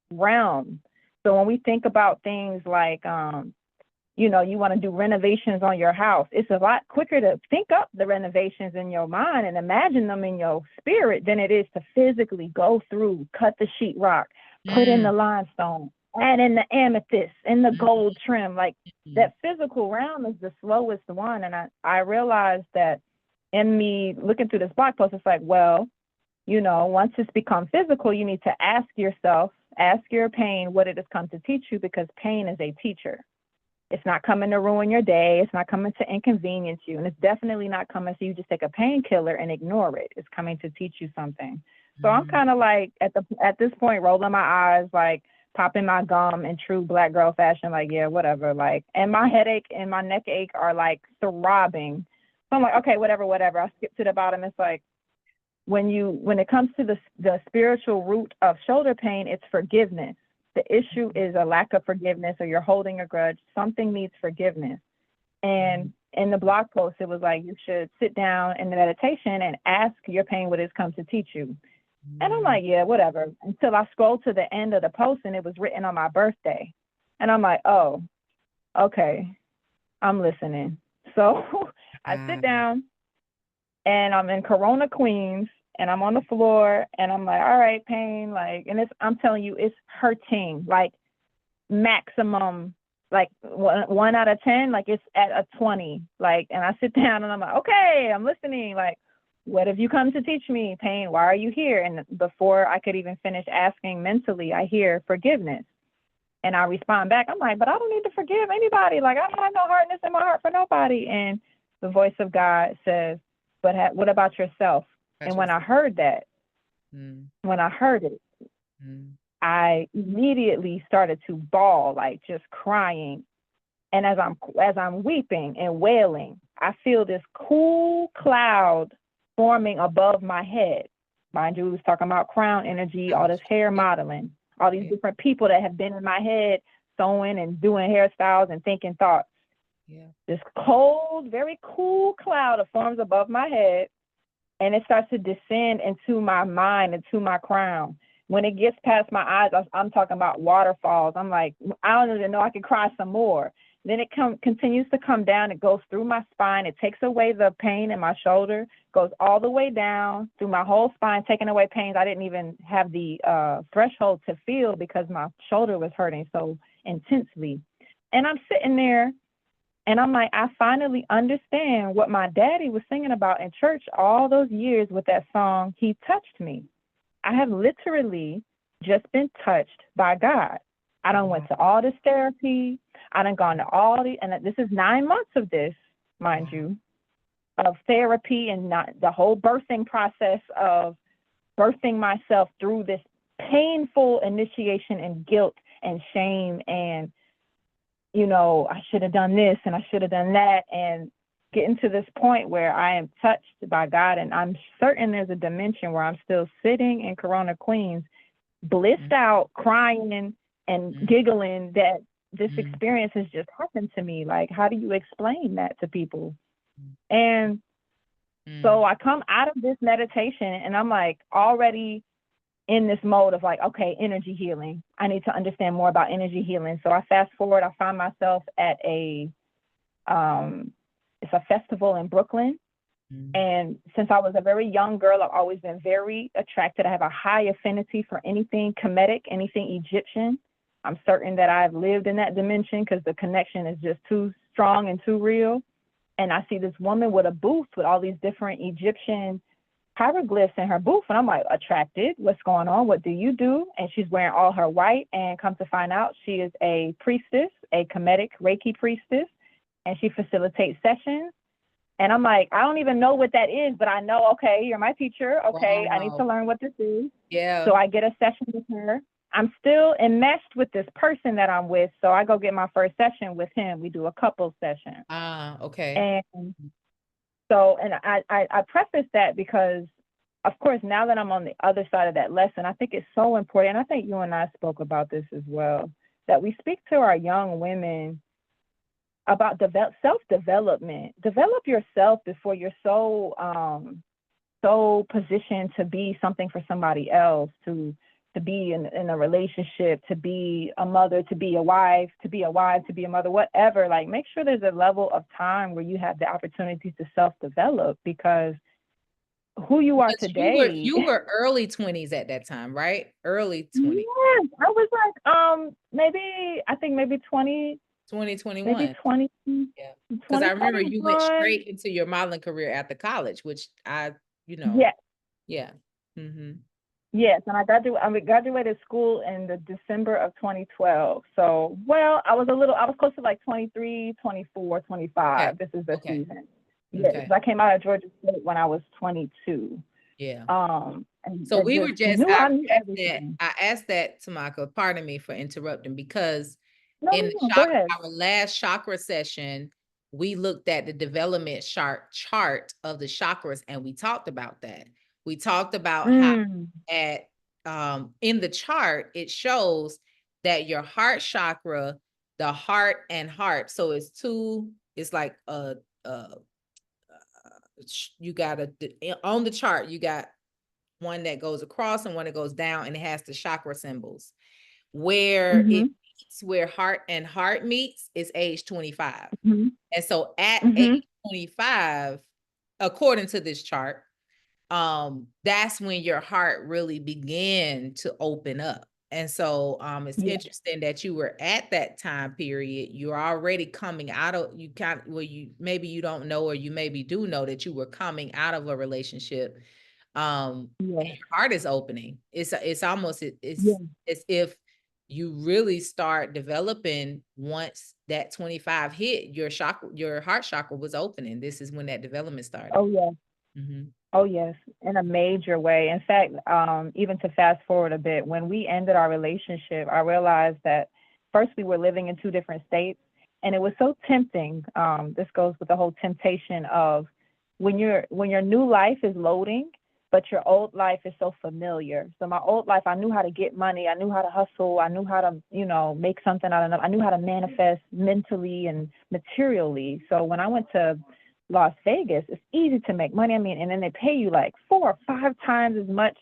realm. So when we think about things like you want to do renovations on your house, it's a lot quicker to think up the renovations in your mind and imagine them in your spirit than it is to physically go through, cut the sheetrock, put in the limestone, add in the amethyst and the gold trim. Like that physical realm is the slowest one. And I realized that in me looking through this blog post, it's like, well, once it's become physical, you need to ask your pain what it has come to teach you, because pain is a teacher. It's not coming to ruin your day. It's not coming to inconvenience you. And it's definitely not coming so you just take a painkiller and ignore it. It's coming to teach you something. So I'm kind of like at this point, rolling my eyes, like popping my gum in true Black girl fashion, like, yeah, whatever. Like, and my headache and my neck ache are like throbbing. So I'm like, okay, whatever. I skip to the bottom. It's like, when it comes to the spiritual root of shoulder pain, it's forgiveness. The issue is a lack of forgiveness, or you're holding a grudge. Something needs forgiveness. And in the blog post, it was like, you should sit down in the meditation and ask your pain what it's come to teach you. And I'm like, yeah, whatever. Until I scrolled to the end of the post, and it was written on my birthday. And I'm like, oh, okay, I'm listening. So I sit down, and I'm in Corona, Queens, and I'm on the floor, and I'm like, all right, pain, like, and I'm telling you, it's hurting, like maximum, like 1 out of 10, like it's at a 20, like, and I sit down and I'm like, okay, I'm listening, like, what have you come to teach me, pain? Why are you here? And before I could even finish asking mentally, I hear forgiveness. And I respond back, I'm like, but I don't need to forgive anybody. Like, I don't have no hardness in my heart for nobody. And the voice of God says, but what about yourself? And when I heard that, when I heard it, I immediately started to bawl, like just crying. And as I'm weeping and wailing, I feel this cool cloud forming above my head. Mind you, we was talking about crown energy, all this hair modeling, all these different people that have been in my head sewing and doing hairstyles and thinking thoughts. Yeah. This cold, very cool cloud forms above my head, and it starts to descend into my mind, into my crown. When it gets past my eyes, I'm talking about waterfalls. I'm like, I don't even know, I could cry some more. Then it continues to come down. It goes through my spine. It takes away the pain in my shoulder, goes all the way down through my whole spine, taking away pains I didn't even have the threshold to feel, because my shoulder was hurting so intensely. And I'm sitting there, and I'm like, I finally understand what my daddy was singing about in church all those years with that song, He Touched Me. I have literally just been touched by God. I done went to all this therapy. I done gone to all the, and this is 9 months of this, mind you, of therapy, and not the whole birthing process of birthing myself through this painful initiation and guilt and shame and, I should have done this and I should have done that, and getting to this point where I am touched by God. And I'm certain there's a dimension where I'm still sitting in Corona, Queens, blissed out, crying and giggling that this Mm. experience has just happened to me. Like, how do you explain that to people? Mm. And so I come out of this meditation and I'm like already in this mode of like, okay, energy healing. I need to understand more about energy healing. So I fast forward, I find myself at it's a festival in Brooklyn. And since I was a very young girl, I've always been very attracted. I have a high affinity for anything Kemetic, anything Egyptian. I'm certain that I've lived in that dimension because the connection is just too strong and too real. And I see this woman with a booth with all these different Egyptian hieroglyphs in her booth. And I'm like, attracted, what's going on? What do you do? And she's wearing all her white. And come to find out, she is a priestess, a Kemetic Reiki priestess, and she facilitates sessions. And I'm like, I don't even know what that is, but I know, okay, you're my teacher. Okay, I need to learn what this is. Yeah. So I get a session with her. I'm still enmeshed with this person that I'm with. So I go get my first session with him. We do a couple session. Okay. And so, and I preface that because, of course, now that I'm on the other side of that lesson, I think it's so important. And I think you and I spoke about this as well, that we speak to our young women about self-development. Develop yourself before you're so positioned to be something for somebody else, to be in a relationship, to be a mother, to be a wife, to be a mother, whatever. Like, make sure there's a level of time where you have the opportunity to self-develop, because who you are today. You were early 20s at that time, right? Early 20s. Yes, I was like maybe 20. 2021. Maybe 20. Yeah. Because I remember you went straight into your modeling career after college, which Yes. Yeah. Mm-hmm. Yes, and I graduated school in the December of 2012. So, well, I was close to like 23, 24, 25. Okay. This is the season. Yes, Okay. I came out of Georgia State when I was 22. Yeah. So we were just, I asked that, Temakha, pardon me for interrupting, because in our last chakra session, we looked at the development chart of the chakras, and we talked about that. We talked about how in the chart, it shows that your heart chakra, the heart and heart. So it's like you got on the chart, you got one that goes across and one that goes down, and it has the chakra symbols. Where it meets, where heart and heart meets, is age 25. And so at age 25, according to this chart, that's when your heart really began to open up. And so it's interesting that you were at that time period. You're already coming out of, maybe you don't know, or you maybe do know, that you were coming out of a relationship. And your heart is opening. It's almost as if you really start developing once that 25 hit, your heart chakra was opening. This is when that development started. Oh yeah. Oh yes, in a major way. In fact, even to fast forward a bit, when we ended our relationship, I realized that first we were living in two different states, and it was so tempting. This goes with the whole temptation of when your new life is loading, but your old life is so familiar. So my old life, I knew how to get money. I knew how to hustle. I knew how to, make something out of it. I knew how to manifest mentally and materially. So when I went to Las Vegas, it's easy to make money. I mean, and then they pay you like 4 or 5 times as much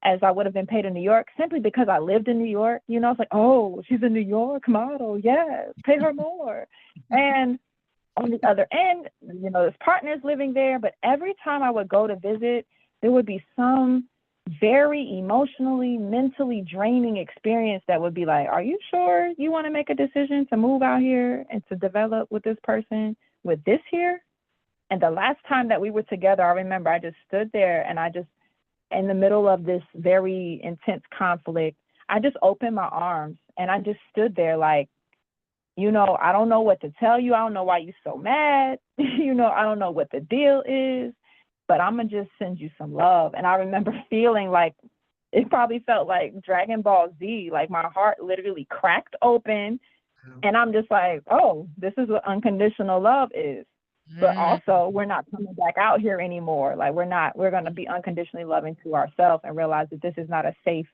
as I would have been paid in New York, simply because I lived in New York. It's like, oh, she's a New York model. Yes, pay her more. And on the other end, there's partners living there. But every time I would go to visit, there would be some very emotionally, mentally draining experience that would be like, are you sure you want to make a decision to move out here and to develop with this person, with this here? And the last time that we were together, I remember I just stood there and in the middle of this very intense conflict, I just opened my arms and I just stood there like, I don't know what to tell you. I don't know why you're so mad. I don't know what the deal is, but I'm going to just send you some love. And I remember feeling like, it probably felt like Dragon Ball Z, like my heart literally cracked open. And I'm just like, oh, this is what unconditional love is. But also, we're not coming back out here anymore. Like, we're going to be unconditionally loving to ourselves and realize that this is not a safe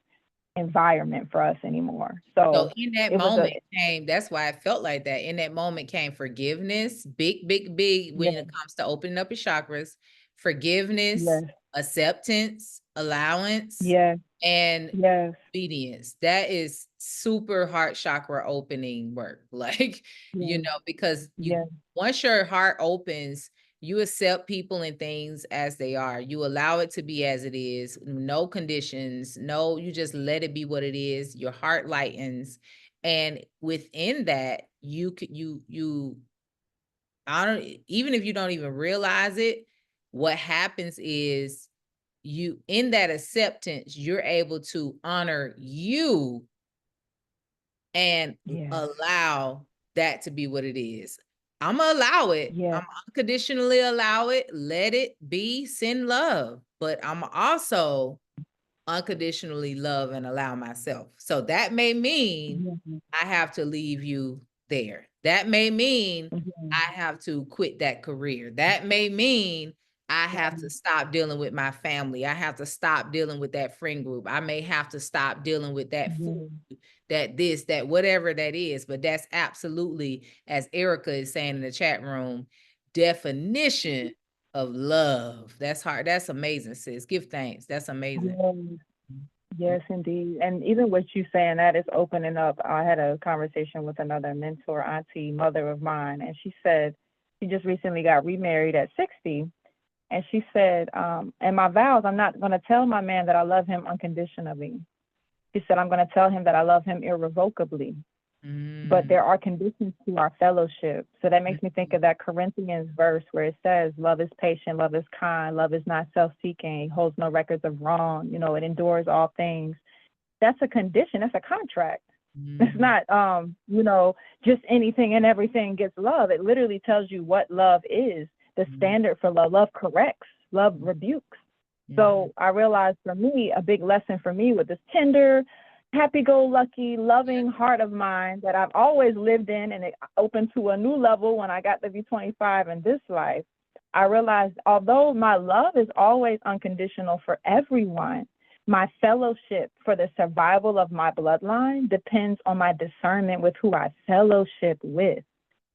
environment for us anymore. So So in that it was moment came, that's why I felt like that. In that moment came forgiveness, big, big, big when yes, it comes to opening up your chakras, forgiveness, yes, acceptance, allowance, yes, and yes, obedience. That is super heart chakra opening work. Like, yes, because yes, once your heart opens, you accept people and things as they are. You allow it to be as it is, no conditions, no, you just let it be what it is. Your heart lightens. And within that, you could, I don't, even if you don't even realize it, what happens is you, in that acceptance, you're able to honor you and yes, allow that to be what it is. I'm gonna allow it. yes, I'm unconditionally allow it, let it be, send love. But I'm also unconditionally love and allow myself. So that may mean yes, I have to leave you there. That may mean mhm, I have to quit that career. That may mean I have to stop dealing with my family. I have to stop dealing with that friend group. I may have to stop dealing with that food, yes, that this, that whatever that is. But that's absolutely, as Erica is saying in the chat room, definition of love. That's hard. That's amazing, sis. Give thanks. That's amazing. yes. Yes, indeed. And even what you saying that is opening up. I had a conversation with another mentor, auntie, mother of mine, and she said she just recently got remarried at 60. And she said, and my vows, I'm not going to tell my man that I love him unconditionally. She said, I'm going to tell him that I love him irrevocably. But Mm. there are conditions to our fellowship. So that makes me think of that Corinthians verse where it says, love is patient, love is kind, love is not self seeking, it holds no records of wrong, it endures all things. That's a condition, that's a contract. It's Mm. not, just anything and everything gets love. It literally tells you what love is, the Mm. standard for love. Love corrects, love rebukes. Mm. So I realized for me, a big lesson for me with this tender, happy-go-lucky, loving heart of mine that I've always lived in, and it opened to a new level when I got to be 25 in this life. I realized although my love is always unconditional for everyone, my fellowship for the survival of my bloodline depends on my discernment with who I fellowship with.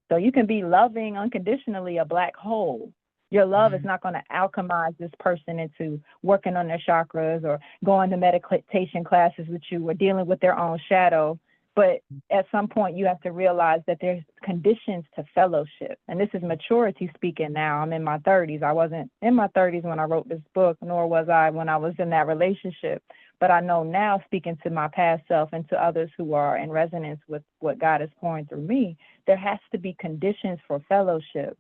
So you can be loving unconditionally a black hole. Your love is Mm. not going to alchemize this person into working on their chakras or going to meditation classes with you or dealing with their own shadow. But at some point, you have to realize that there's conditions to fellowship. And this is maturity speaking now. I'm in my 30s. I wasn't in my 30s when I wrote this book, nor was I when I was in that relationship. But I know now, speaking to my past self and to others who are in resonance with what God is pouring through me, there has to be conditions for fellowship.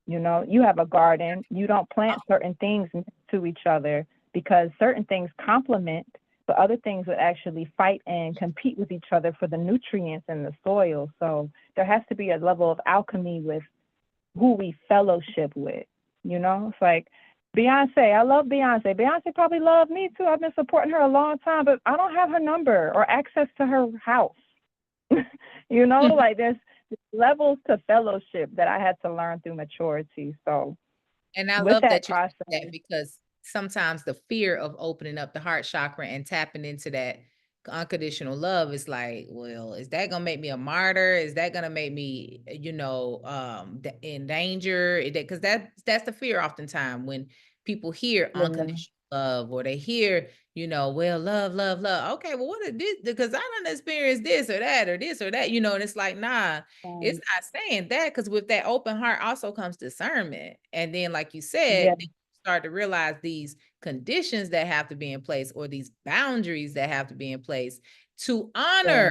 You have a garden, you don't plant certain things to each other because certain things complement, but other things would actually fight and compete with each other for the nutrients in the soil. So there has to be a level of alchemy with who we fellowship with. It's like Beyonce. I love Beyonce. Beyonce probably loved me too. I've been supporting her a long time, but I don't have her number or access to her house. Like there's levels to fellowship that I had to learn through maturity. So And I with love that that you process, said that, because sometimes the fear of opening up the heart chakra and tapping into that unconditional love is like, well, is that gonna make me a martyr? Is that gonna make me, in danger? Because that's the fear oftentimes when people hear yeah, unconditional love, or they hear, well, love, love, love. Okay, well, what is this? Because I don't experience this or that or this or that, and it's like, nah, it's um, not saying that, because with that open heart also comes discernment. And then, like you said, yeah, then you start to realize these conditions that have to be in place, or these boundaries that have to be in place to yeah,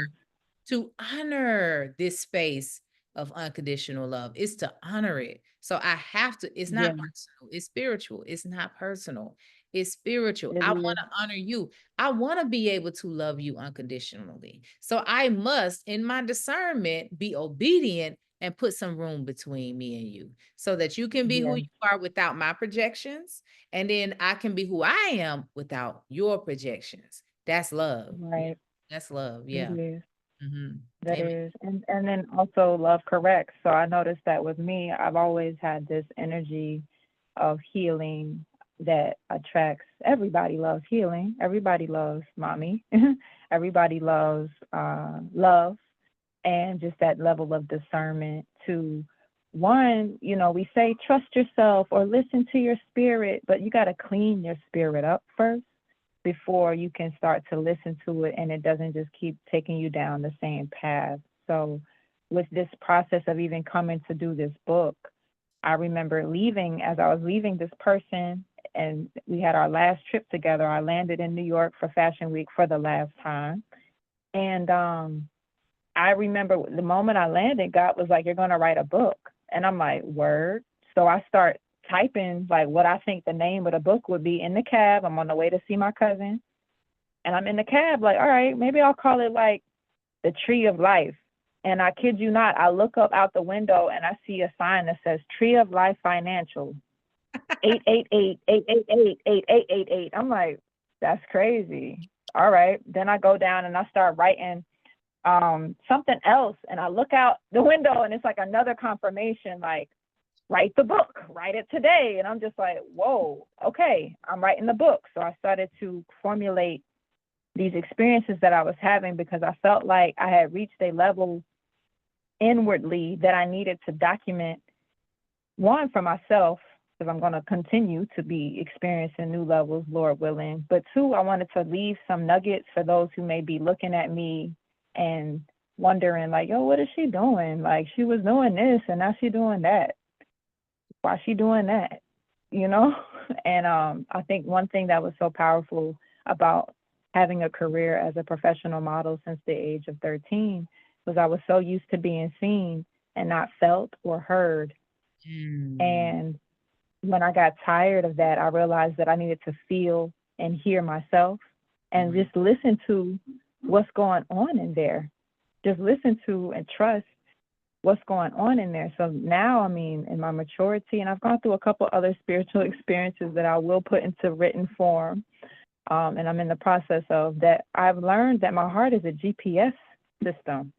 honor this space of unconditional love, is to honor it. So I have to, it's yeah, not personal, it's spiritual. It's not personal, it's spiritual. it I want is, to honor you. I want to be able to love you unconditionally. So I must, in my discernment, be obedient and put some room between me and you, so that you can be who yeah, you are without my projections. And then I can be who I am without your projections. That's love. Yeah. right. That's love. It Yeah. is. That Amen. is. And then also love corrects. So I noticed that with me, I've always had this energy of healing, that attracts. Everybody loves healing. Everybody loves mommy. Everybody loves love, and just that level of discernment to one, we say trust yourself or listen to your spirit, but you got to clean your spirit up first before you can start to listen to it, and it doesn't just keep taking you down the same path. So with this process of even coming to do this book, I remember as I was leaving this person, and we had our last trip together. I landed in New York for Fashion Week for the last time. And I remember the moment I landed, God was like, you're going to write a book. And I'm like, word. So I start typing like what I think the name of the book would be in the cab. I'm on the way to see my cousin. And I'm in the cab like, all right, maybe I'll call it like the Tree of Life. And I kid you not, I look up out the window and I see a sign that says Tree of Life Financial, 888-888-8888. I'm like, that's crazy. All right. Then I go down and I start writing something else. And I look out the window and it's like another confirmation, like, write the book, write it today. And I'm just like, whoa, okay, I'm writing the book. So I started to formulate these experiences that I was having because I felt like I had reached a level inwardly that I needed to document, one, for myself, because I'm going to continue to be experiencing new levels, Lord willing. But two, I wanted to leave some nuggets for those who may be looking at me and wondering like, yo, what is she doing? Like, she was doing this and now she's doing that. Why is she doing that? And I think one thing that was so powerful about having a career as a professional model since the age of 13 was I was so used to being seen and not felt or heard. And when I got tired of that, I realized that I needed to feel and hear myself and just listen to what's going on in there. Just listen to and trust what's going on in there. So now, in my maturity, and I've gone through a couple other spiritual experiences that I will put into written form. And I'm in the process of that. I've learned that my heart is a GPS system.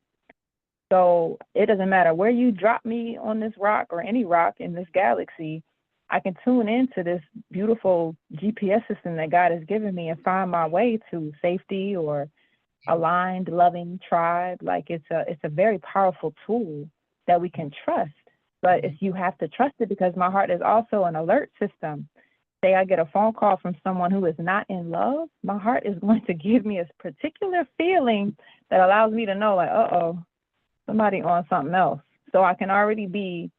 So it doesn't matter where you drop me on this rock or any rock in this galaxy, I can tune into this beautiful GPS system that God has given me and find my way to safety or aligned, loving tribe. Like it's a very powerful tool that we can trust. But if you have to trust it, because my heart is also an alert system. Say I get a phone call from someone who is not in love, my heart is going to give me a particular feeling that allows me to know, like, somebody on something else. So I can already be,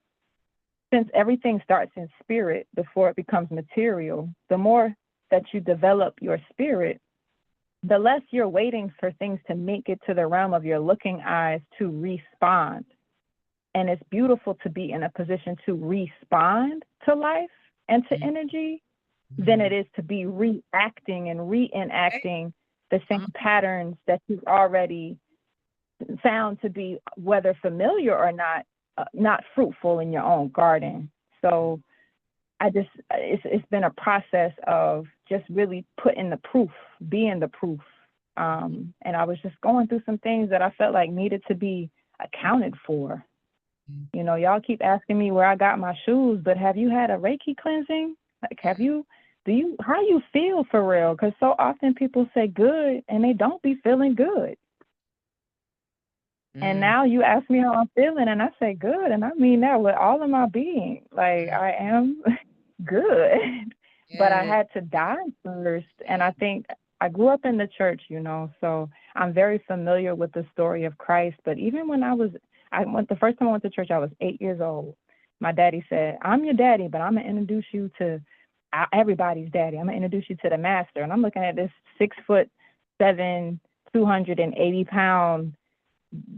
since everything starts in spirit before it becomes material, the more that you develop your spirit, the less you're waiting for things to make it to the realm of your looking eyes to respond. And it's beautiful to be in a position to respond to life and to energy than it is to be reacting and reenacting the same patterns that you've already found to be, whether familiar or not fruitful in your own garden. So it's been a process of just really putting the proof, being the proof. And I was just going through some things that I felt like needed to be accounted for. Y'all keep asking me where I got my shoes, but have you had a Reiki cleansing? Like, how you feel for real? Because so often people say good and they don't be feeling good. And now you ask me how I'm feeling and I say good. And I mean that with all of my being. Like, I am good. But I had to die first. And I think I grew up in the church, so I'm very familiar with the story of Christ. But even when the first time I went to church, I was 8 years old. My daddy said, I'm your daddy, but I'm going to introduce you to everybody's daddy. I'm going to introduce you to the master. And I'm looking at this 6'7", 280-pound,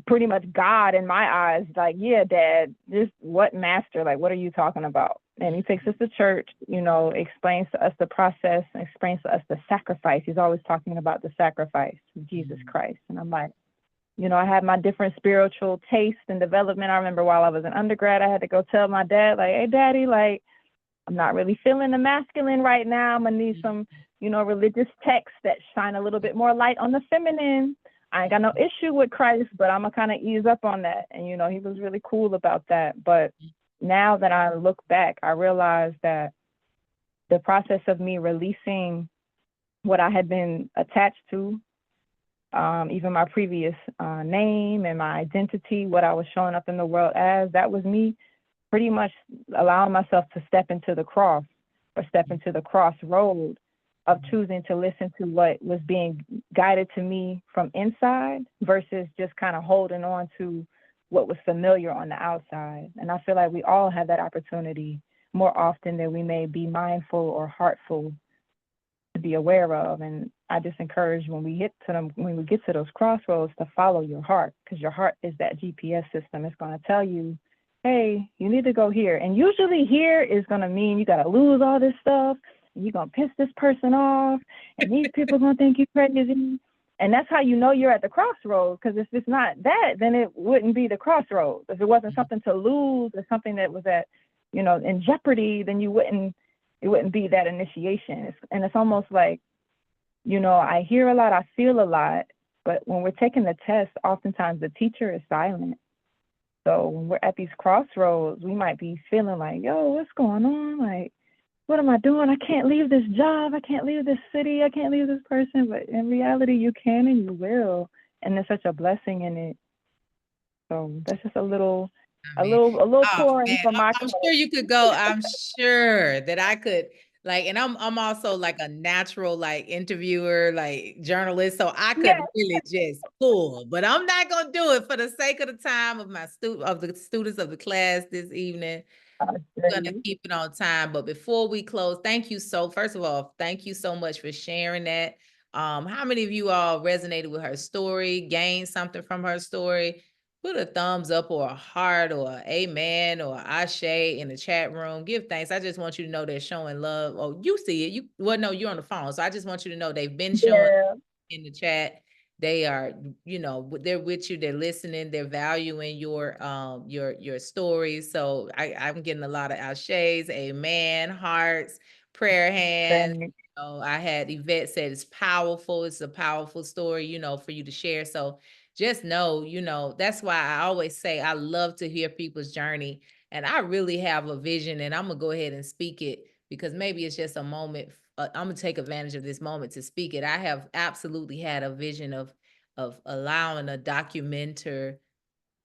pretty much God in my eyes, like, yeah, Dad, this what master? Like, what are you talking about? And he takes us to church, explains to us the process, explains to us the sacrifice. He's always talking about the sacrifice of Jesus Christ. And I'm like, I had my different spiritual tastes and development. I remember while I was an undergrad, I had to go tell my dad, like, hey, Daddy, like, I'm not really feeling the masculine right now. I'm going to need some, religious texts that shine a little bit more light on the feminine. I ain't got no issue with Christ, but I'm going to kind of ease up on that. And, he was really cool about that. But now that I look back, I realize that the process of me releasing what I had been attached to, even my previous name and my identity, what I was showing up in the world as, that was me pretty much allowing myself to step into the cross or step into the crossroad of choosing to listen to what was being guided to me from inside versus just kind of holding on to what was familiar on the outside. And I feel like we all have that opportunity more often than we may be mindful or heartful to be aware of. And I just encourage when we get to those crossroads to follow your heart, because your heart is that GPS system. It's going to tell you, hey, you need to go here. And usually here is going to mean you got to lose all this stuff. And you're going to piss this person off. And these people are going to think you're crazy. And that's how you know you're at the crossroads, because if it's not that, then it wouldn't be the crossroads. If it wasn't something to lose or something that was at, in jeopardy, then it wouldn't be that initiation. It's almost like, I hear a lot, I feel a lot, but when we're taking the test, oftentimes the teacher is silent. So when we're at these crossroads, we might be feeling like, yo, what's going on? Like, what am I doing? I can't leave this job. I can't leave this city. I can't leave this person. But in reality, you can and you will. And there's such a blessing in it. So that's just a little Oh pouring man, from my I'm cup. sure you could go. I'm sure that I could and I'm also like a natural like interviewer, like journalist, so I Yeah. could really just pull, but I'm not gonna do it for the sake of the time of the students of the class this evening. Gonna keep it on time. But before we close, first of all, thank you so much for sharing that. How many of you all resonated with her story, gained something from her story? Put a thumbs up or a heart or a amen or ashe in the chat room. Give thanks. I just want you to know they're showing love. Oh, you see it. You're on the phone. So I just want you to know they've been showing in the chat. They are, they're with you, they're listening, they're valuing your stories. So I'm getting a lot of ashes, amen, hearts, prayer hands. I had Yvette said it's powerful. It's a powerful story, for you to share. So just know, that's why I always say I love to hear people's journey. And I really have a vision, and I'm gonna go ahead and speak it because maybe it's just a moment. I'm gonna take advantage of this moment to speak it. I have absolutely had a vision of allowing a documenter,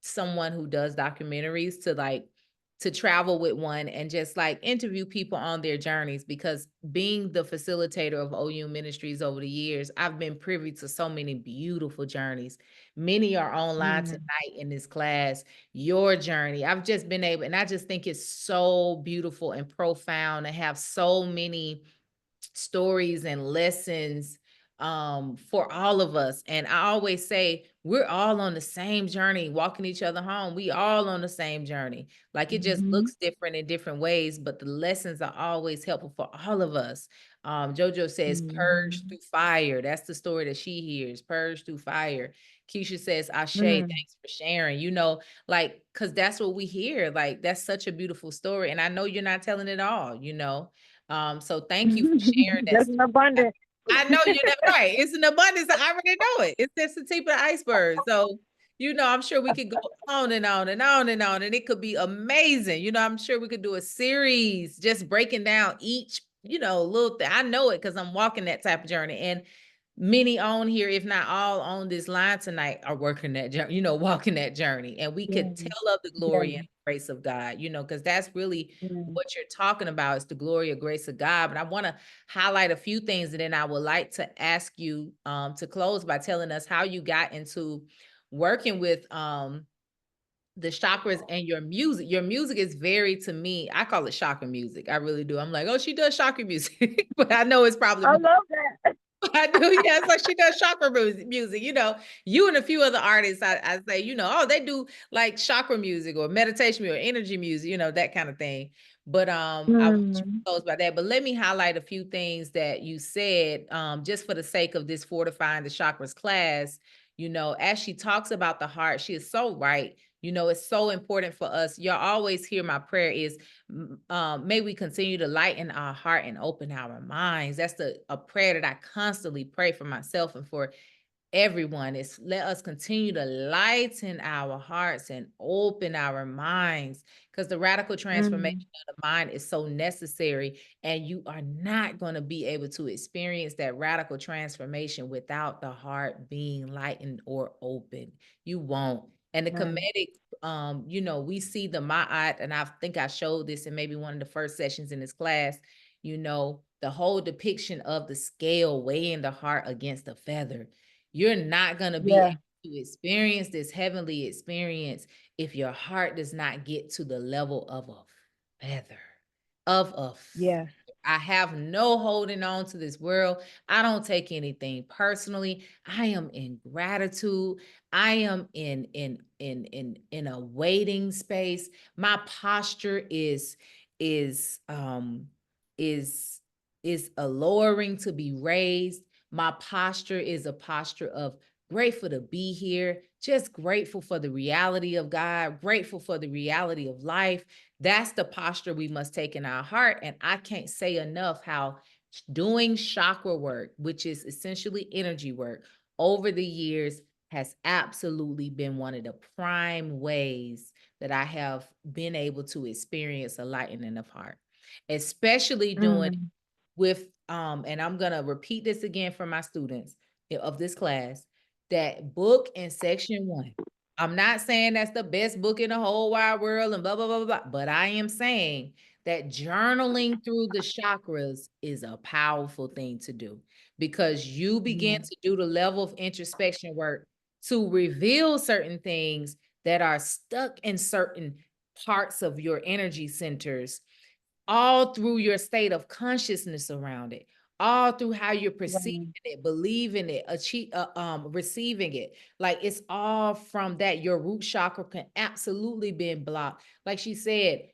someone who does documentaries, to travel with one and just like interview people on their journeys, because being the facilitator of OU Ministries over the years, I've been privy to so many beautiful journeys. Many are online tonight in this class. Your journey, I've just been able, and I just think it's so beautiful and profound to have so many stories and lessons for all of us. And I always say we're all on the same journey, walking each other home. We all on the same journey. Like it just looks different in different ways, but the lessons are always helpful for all of us. Jojo says purge through fire. That's the story that she hears. Purge through fire. Keisha says Ashe, thanks for sharing. Because that's what we hear. Like that's such a beautiful story. And I know you're not telling it all. So thank you for sharing that. There's an abundance. I know you're not right. It's an abundance. I already know it. It's just the tip of the iceberg. So, I'm sure we could go on and on and on and on, and it could be amazing. I'm sure we could do a series just breaking down each, little thing. I know it because I'm walking that type of journey. And many on here, if not all on this line tonight, are working that journey, walking that journey. And we could tell of the glory and grace of God, because that's really what you're talking about is the glory and grace of God. But I want to highlight a few things, and then I would like to ask you to close by telling us how you got into working with the chakras and your music. Your music is very, to me, I call it chakra music. I really do. I'm like, oh, she does chakra music, but I know it's probably I more. love that. I do, yeah. It's like she does chakra music. You and a few other artists, I say, oh, they do like chakra music or meditation or energy music, that kind of thing. But I was close by that. But let me highlight a few things that you said, just for the sake of this fortifying the chakras class. As she talks about the heart, she is so right. It's so important for us. Y'all always hear my prayer is, may we continue to lighten our heart and open our minds. That's a prayer that I constantly pray for myself and for everyone, is let us continue to lighten our hearts and open our minds, because the radical transformation of the mind is so necessary, and you are not going to be able to experience that radical transformation without the heart being lightened or open. You won't. And the Kemetic, we see the Ma'at, and I think I showed this in maybe one of the first sessions in this class, the whole depiction of the scale weighing the heart against the feather. You're not going to be able to experience this heavenly experience if your heart does not get to the level of a feather, Yes. I have no holding on to this world. I don't take anything personally. I am in gratitude. I am in a waiting space. My posture is is is a lowering to be raised. My posture is a posture of grateful to be here, just grateful for the reality of God, grateful for the reality of life. That's the posture we must take in our heart. And I can't say enough how doing chakra work, which is essentially energy work, over the years has absolutely been one of the prime ways that I have been able to experience a lightening of heart, especially doing with and I'm gonna repeat this again for my students of this class, that book in section 1. I'm not saying that's the best book in the whole wide world and blah blah blah blah, but I am saying that journaling through the chakras is a powerful thing to do, because you begin to do the level of introspection work to reveal certain things that are stuck in certain parts of your energy centers, all through your state of consciousness around it, all through how you're perceiving it, believing it, receiving it. Like, it's all from that. Your root chakra can absolutely be blocked. Like she said,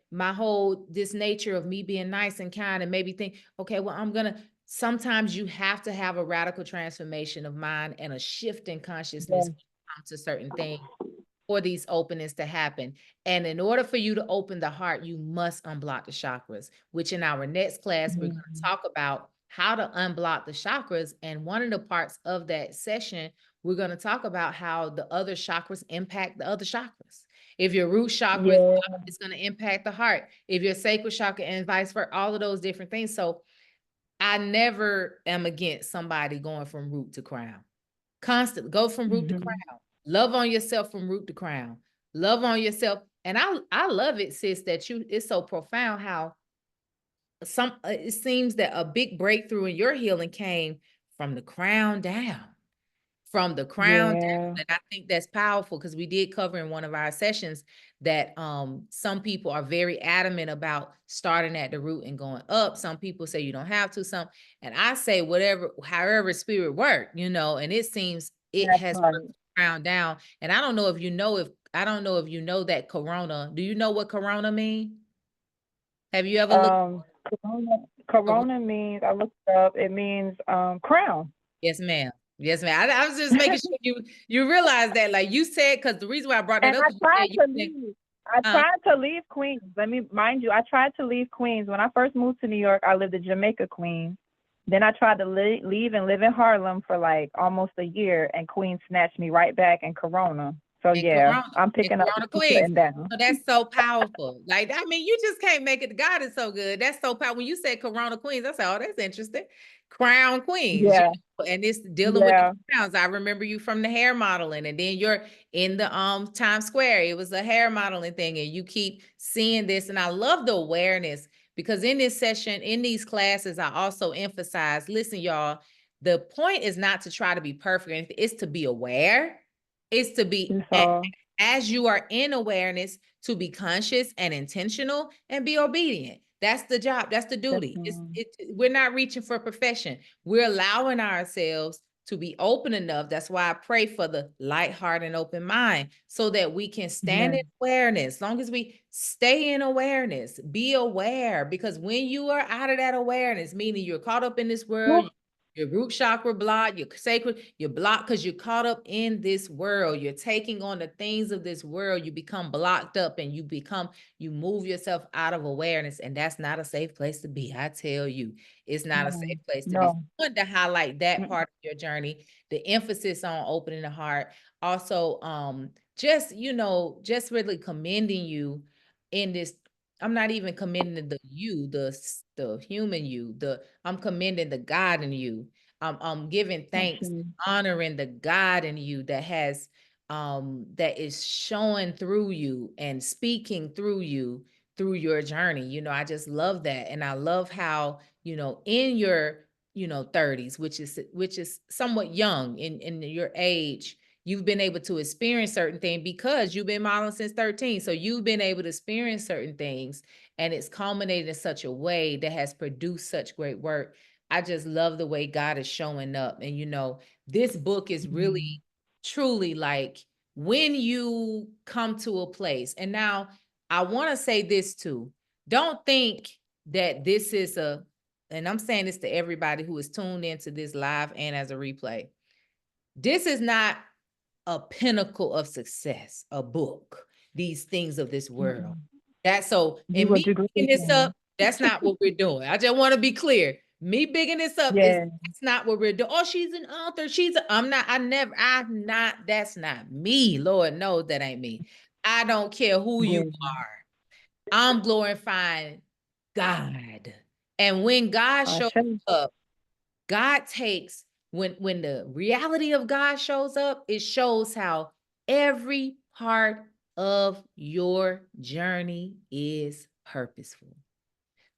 this nature of me being nice and kind, and maybe think, okay, well, sometimes you have to have a radical transformation of mind and a shift in consciousness when it comes to certain things for these openings to happen. And in order for you to open the heart, you must unblock the chakras, which in our next class, we're going to talk about how to unblock the chakras. And one of the parts of that session, we're going to talk about how the other chakras impact the other chakras. If your root chakra is going to impact the heart, if your sacral chakra, and vice versa, all of those different things. So I never am against somebody going from root to crown. Constantly go from root to crown. Love on yourself from root to crown. Love on yourself. And I love it, sis, that it's so profound how it seems that a big breakthrough in your healing came from the crown down. From the crown down. And I think that's powerful, because we did cover in one of our sessions that some people are very adamant about starting at the root and going up. Some people say you don't have to, and I say however spirit work, and it seems it has worked crown down. And I don't know if you know that corona. Do you know what corona mean? Have you ever looked? Corona means, I looked it up, it means crown. Yes, ma'am. Yes, ma'am. I was just making sure you realize that, like you said, because the reason why I brought that up. I tried to leave Queens. Let me mind you, I tried to leave Queens. When I first moved to New York, I lived in Jamaica, Queens. Then I tried to leave and live in Harlem for like almost a year, and Queens snatched me right back in Corona. So I'm picking up Queens. So that's so powerful. Like, I mean, you just can't make it. God is so good. That's so powerful. When you said Corona Queens, I said, oh, that's interesting. Crown Queens. And it's dealing with the crowns. I remember you from the hair modeling, and then you're in the Times Square. It was a hair modeling thing, and you keep seeing this. And I love the awareness, because in this session, in these classes, I also emphasize, listen, y'all, the point is not to try to be perfect. It's to be aware. It's to be, as you are in awareness, to be conscious and intentional and be obedient. That's the job. That's the duty. We're not reaching for perfection. We're allowing ourselves to be open enough. That's why I pray for the light heart and open mind, so that we can stand in awareness. As long as we stay in awareness, be aware, because when you are out of that awareness, meaning you're caught up in this world, Your root chakra blocked, your sacral, you're blocked because you're caught up in this world. You're taking on the things of this world. You become blocked up and you move yourself out of awareness. And that's not a safe place to be. I tell you, it's not a safe place to be. So No. I wanted to highlight that part of your journey, the emphasis on opening the heart. Also, just, just really commending you in this. I'm not even commending the human you, I'm commending the God in you. I'm giving thanks, honoring the God in you that has that is showing through you and speaking through you through your journey. I just love that. And I love how, in your, 30s, which is somewhat young in your age, you've been able to experience certain things because you've been modeling since 13. So you've been able to experience certain things, and it's culminated in such a way that has produced such great work. I just love the way God is showing up. And, this book is really, truly like when you come to a place. And now I want to say this too. Don't think that this is and I'm saying this to everybody who is tuned into this live and as a replay. This is not a pinnacle of success, a book, these things of this world. That's so, and me picking this up, that's not what we're doing. I just want to be clear. Me bigging this up that's not what we're doing. Oh, she's an author. That's not me. Lord knows that ain't me. I don't care who you are. I'm glorifying God. And when God shows up, God takes, when the reality of God shows up, it shows how every part of your journey is purposeful.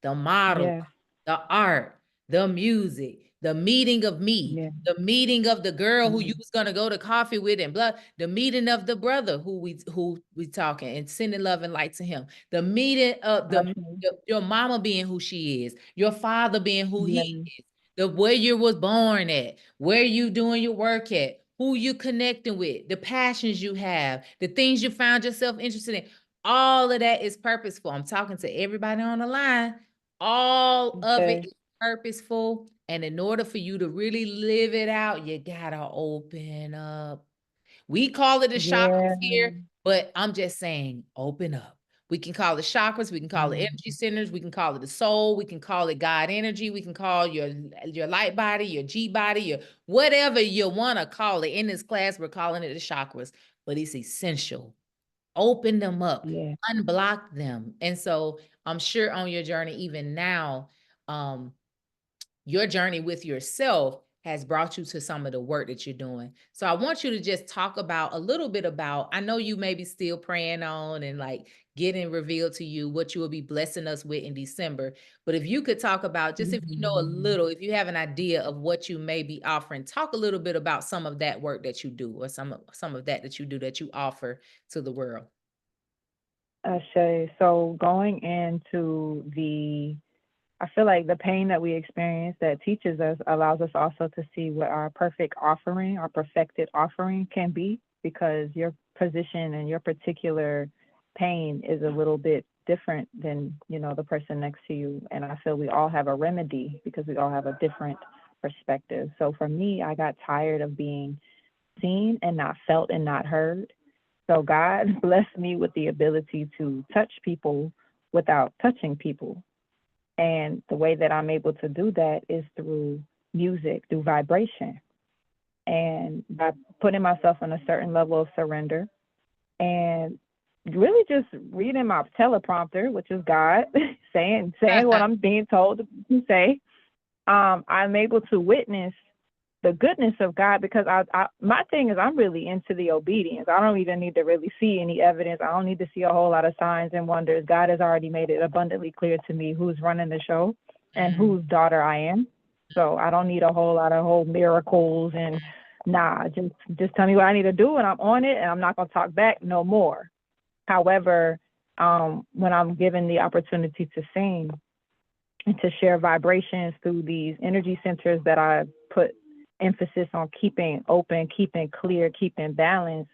The model, the art, the music, the meeting of me, the meeting of the girl who you was gonna go to coffee with, and the meeting of the brother who we talking and sending love and light to him, the meeting of your mama being who she is, your father being who he is, the where you was born at, where you doing your work at, who you connecting with, the passions you have, the things you found yourself interested in. All of that is purposeful. I'm talking to everybody on the line. All of it is purposeful. And in order for you to really live it out, you gotta open up. We call it the chakras here, but I'm just saying, open up. We can call it chakras, we can call it energy centers, we can call it the soul, we can call it God energy, we can call your light body, your G body, your whatever you want to call it. In this class, we're calling it the chakras, but it's essential. Open them up, unblock them. And so I'm sure on your journey, even now, your journey with yourself has brought you to some of the work that you're doing. So I want you to just talk about a little bit about, I know you may be still praying on and like getting revealed to you what you will be blessing us with in December. But if you could talk about, just if you know a little, if you have an idea of what you may be offering, talk a little bit about some of that work that you do, or some of that you do, that you offer to the world. Shay, so going into I feel like the pain that we experience that teaches us allows us also to see what our perfect offering, our perfected offering can be, because your position and your particular pain is a little bit different than, the person next to you. And I feel we all have a remedy because we all have a different perspective. So for me, I got tired of being seen and not felt and not heard. So God blessed me with the ability to touch people without touching people. And the way that I'm able to do that is through music, through vibration, and by putting myself on a certain level of surrender and really just reading my teleprompter, which is God, saying what I'm being told to say. I'm able to witness the goodness of God, because my thing is I'm really into the obedience. I don't even need to really see any evidence. I don't need to see a whole lot of signs and wonders. God has already made it abundantly clear to me who's running the show and whose daughter I am. So I don't need a whole lot of miracles and just tell me what I need to do and I'm on it, and I'm not going to talk back no more. However, when I'm given the opportunity to sing and to share vibrations through these energy centers that I put emphasis on keeping open, keeping clear, keeping balanced,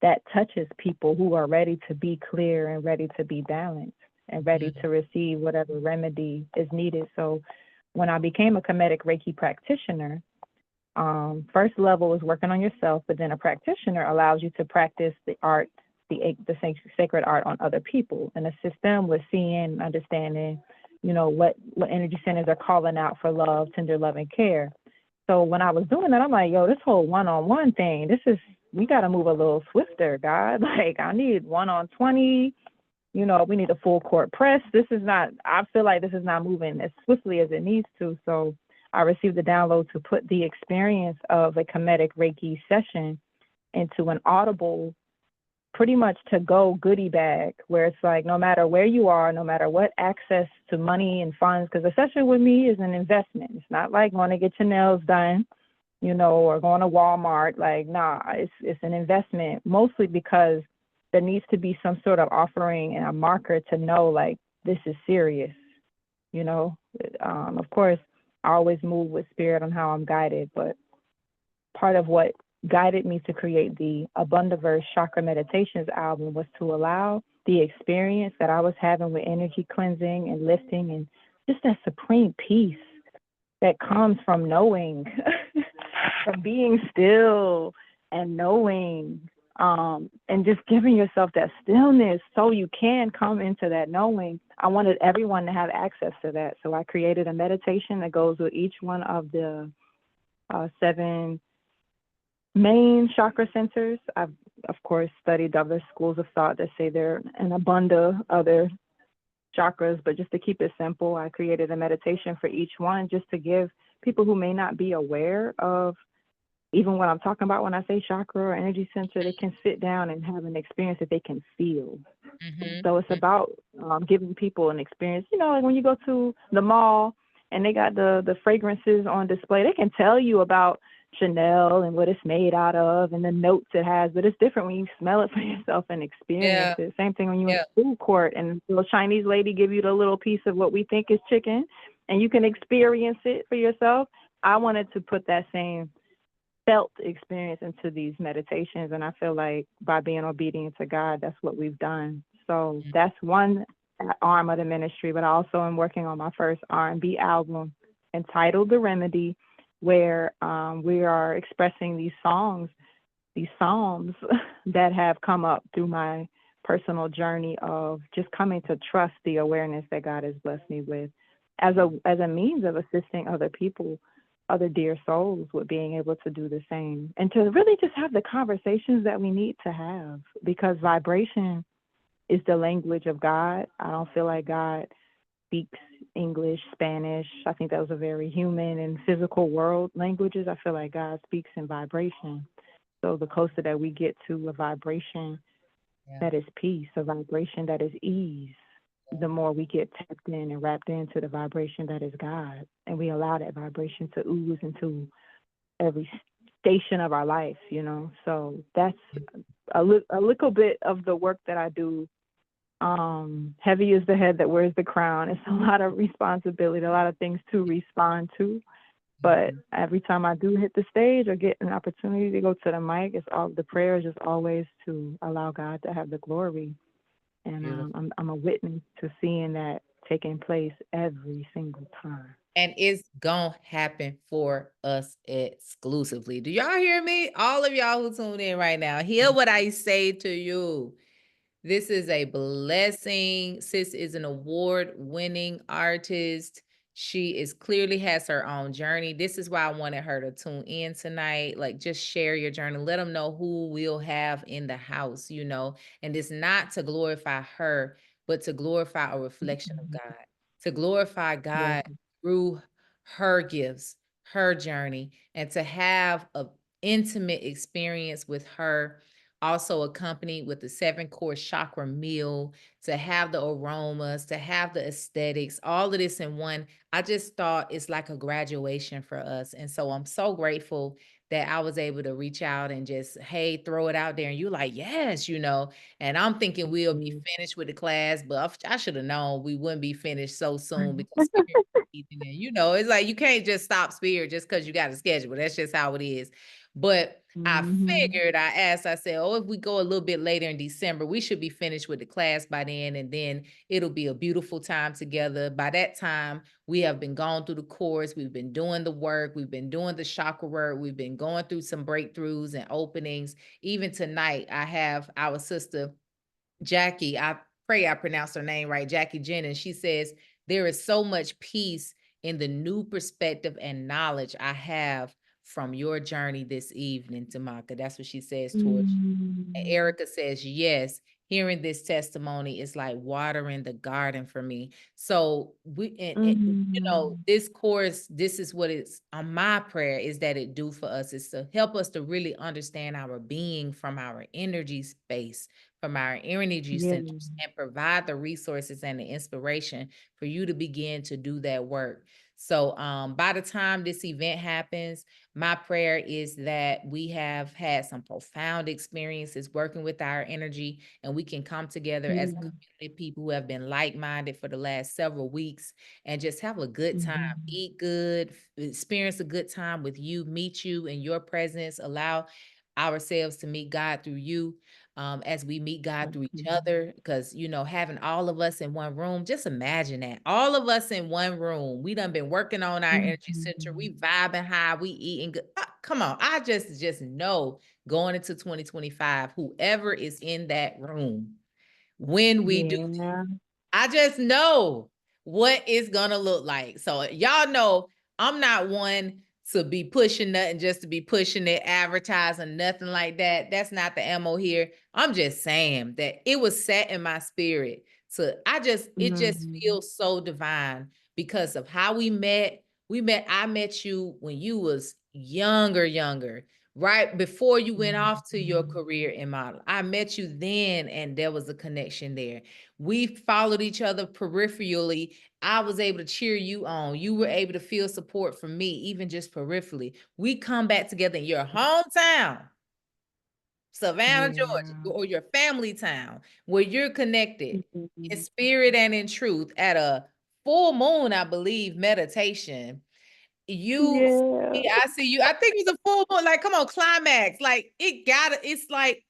that touches people who are ready to be clear and ready to be balanced and ready to receive whatever remedy is needed. So when I became a Kemetic Reiki practitioner, first level is working on yourself, but then a practitioner allows you to practice the art, the sacred art on other people, and assist them with seeing, understanding, what energy centers are calling out for love, tender love, and care. So when I was doing that, I'm like, yo, this whole one-on-one thing, we got to move a little swifter, God. Like, I need 1-on-20. We need a full court press. I feel like this is not moving as swiftly as it needs to. So I received the download to put the experience of a Kemetic Reiki session into an audible, pretty much to go goodie bag, where it's like, no matter where you are, no matter what access to money and funds, because a session with me is an investment. It's not like going to get your nails done, or going to Walmart. Like, nah, it's an investment, mostly because there needs to be some sort of offering and a marker to know, like, this is serious. Of course, I always move with spirit on how I'm guided, but part of what guided me to create the Abundaverse Chakra Meditations album was to allow the experience that I was having with energy cleansing and lifting, and just that supreme peace that comes from knowing, from being still and knowing, and just giving yourself that stillness so you can come into that knowing. I wanted everyone to have access to that. So I created a meditation that goes with each one of the 7 main chakra centers. I've, of course, studied other schools of thought that say there are an abundance other chakras, but just to keep it simple, I created a meditation for each one, just to give people who may not be aware of even what I'm talking about when I say chakra or energy center, they can sit down and have an experience that they can feel. So it's about giving people an experience. Like when you go to the mall and they got the fragrances on display, they can tell you about Chanel and what it's made out of and the notes it has, but it's different when you smell it for yourself and experience it. Same thing when you're in the food court and the Chinese lady give you the little piece of what we think is chicken and you can experience it for yourself. I wanted to put that same felt experience into these meditations, and I feel like by being obedient to God, that's what we've done. So that's one arm of the ministry, but I also am working on my first R&B album entitled The Remedy, where we are expressing these songs, these psalms that have come up through my personal journey of just coming to trust the awareness that God has blessed me with as a means of assisting other people, other dear souls, with being able to do the same and to really just have the conversations that we need to have, because vibration is the language of God. I don't feel like God speaks English, Spanish. I think those are very human and physical world languages. I feel like God speaks in vibration. So the closer that we get to a vibration that is peace, a vibration that is ease, the more we get tapped in and wrapped into the vibration that is God. And we allow that vibration to ooze into every station of our life, So that's a little bit of the work that I do. Heavy is the head that wears the crown. It's a lot of responsibility, a lot of things to respond to. But every time I do hit the stage or get an opportunity to go to the mic, the prayer is just always to allow God to have the glory. And I'm a witness to seeing that taking place every single time. And it's gonna happen for us exclusively. Do y'all hear me? All of y'all who tune in right now, hear what I say to you. This is a blessing. Sis is an award-winning artist. She clearly has her own journey. This is why I wanted her to tune in tonight. Like, just share your journey. Let them know who we'll have in the house, And it's not to glorify her, but to glorify a reflection of God. To glorify God through her gifts, her journey, and to have an intimate experience with her, also accompanied with the 7-course chakra meal, to have the aromas, to have the aesthetics, all of this in one. I just thought it's like a graduation for us. And so I'm so grateful that I was able to reach out and just, hey, throw it out there. And you like, yes, and I'm thinking we'll be finished with the class, but I should have known we wouldn't be finished so soon, because it's like you can't just stop spirit just because you got a schedule. That's just how it is. But I Mhm. figured, I asked, I said, oh, if we go a little bit later in December, we should be finished with the class by then. And then it'll be a beautiful time together. By that time, we have been going through the course. We've been doing the work. We've been doing the chakra work. We've been going through some breakthroughs and openings. Even tonight, I have our sister, Jackie, I pray I pronounced her name right, Jackie Jennings. She says, there is so much peace in the new perspective and knowledge I have from your journey this evening, Temakha. That's what she says towards you. And Mm. Erica says, yes, hearing this testimony is like watering the garden for me. So Mhm. this course, this is what it's on my prayer is that it do for us, is to help us to really understand our being from our energy space, from our energy Yeah. centers, and provide the resources and the inspiration for you to begin to do that work. So by the time this event happens, my prayer is that we have had some profound experiences working with our energy, and we can come together as a Yeah. community of people who have been like-minded for the last several weeks and just have a good time, Mhm. eat good, experience a good time with you, meet you in your presence, allow ourselves to meet God through you, as we meet God through each Mhm. other. Because, having all of us in one room, just imagine that. All of us in one room. We done been working on our energy center. Mhm. We vibing high. We eating good. Come on. I just know going into 2025, whoever is in that room, when we do, Yeah. I just know what it's gonna look like. So y'all know I'm not one to be pushing nothing just to be pushing it, advertising, nothing like that. That's not the MO here. I'm just saying that it was set in my spirit. So it just Mhm. feels so divine because of how we met. I met you when you was younger, right before you went off to your Mhm. career in model. I met you then, and there was a connection there. We followed each other peripherally. I was able to cheer you on. You were able to feel support from me, even just peripherally. We come back together in your hometown, Savannah, Georgia, Yeah. or your family town, where you're connected in Mhm. spirit and in truth at a full moon, I believe, meditation. You Yeah. I see you. I think it's a full moon. Like, come on, climax. Like, it's like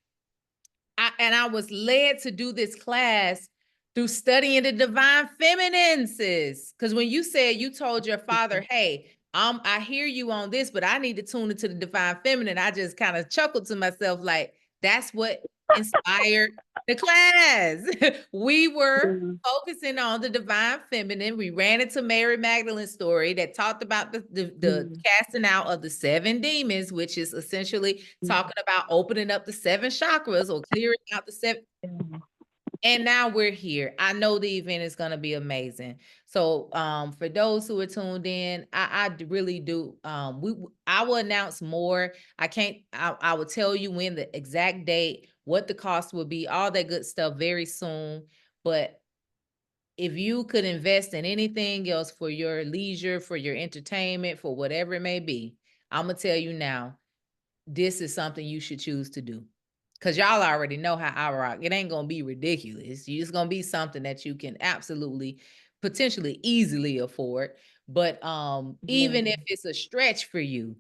I was led to do this class through studying the divine feminine, sis. Because when you said you told your father, hey, I hear you on this, but I need to tune into the divine feminine, I just kind of chuckled to myself, like, that's what inspired the class. We were Yeah. focusing on the divine feminine. We ran into Mary Magdalene's story that talked about the Mhm. casting out of the 7 demons, which is essentially talking about opening up the 7 chakras or clearing out the 7. Mhm. And now we're here. I know the event is going to be amazing. So for those who are tuned in, really do. I will announce more. I will tell you when the exact date, what the cost will be, all that good stuff very soon. But if you could invest in anything else for your leisure, for your entertainment, for whatever it may be, I'm gonna tell you now, this is something you should choose to do. Cause y'all already know how I rock. It ain't gonna be ridiculous. It's gonna be something that you can absolutely, potentially, easily afford. But Yeah. even if it's a stretch for you,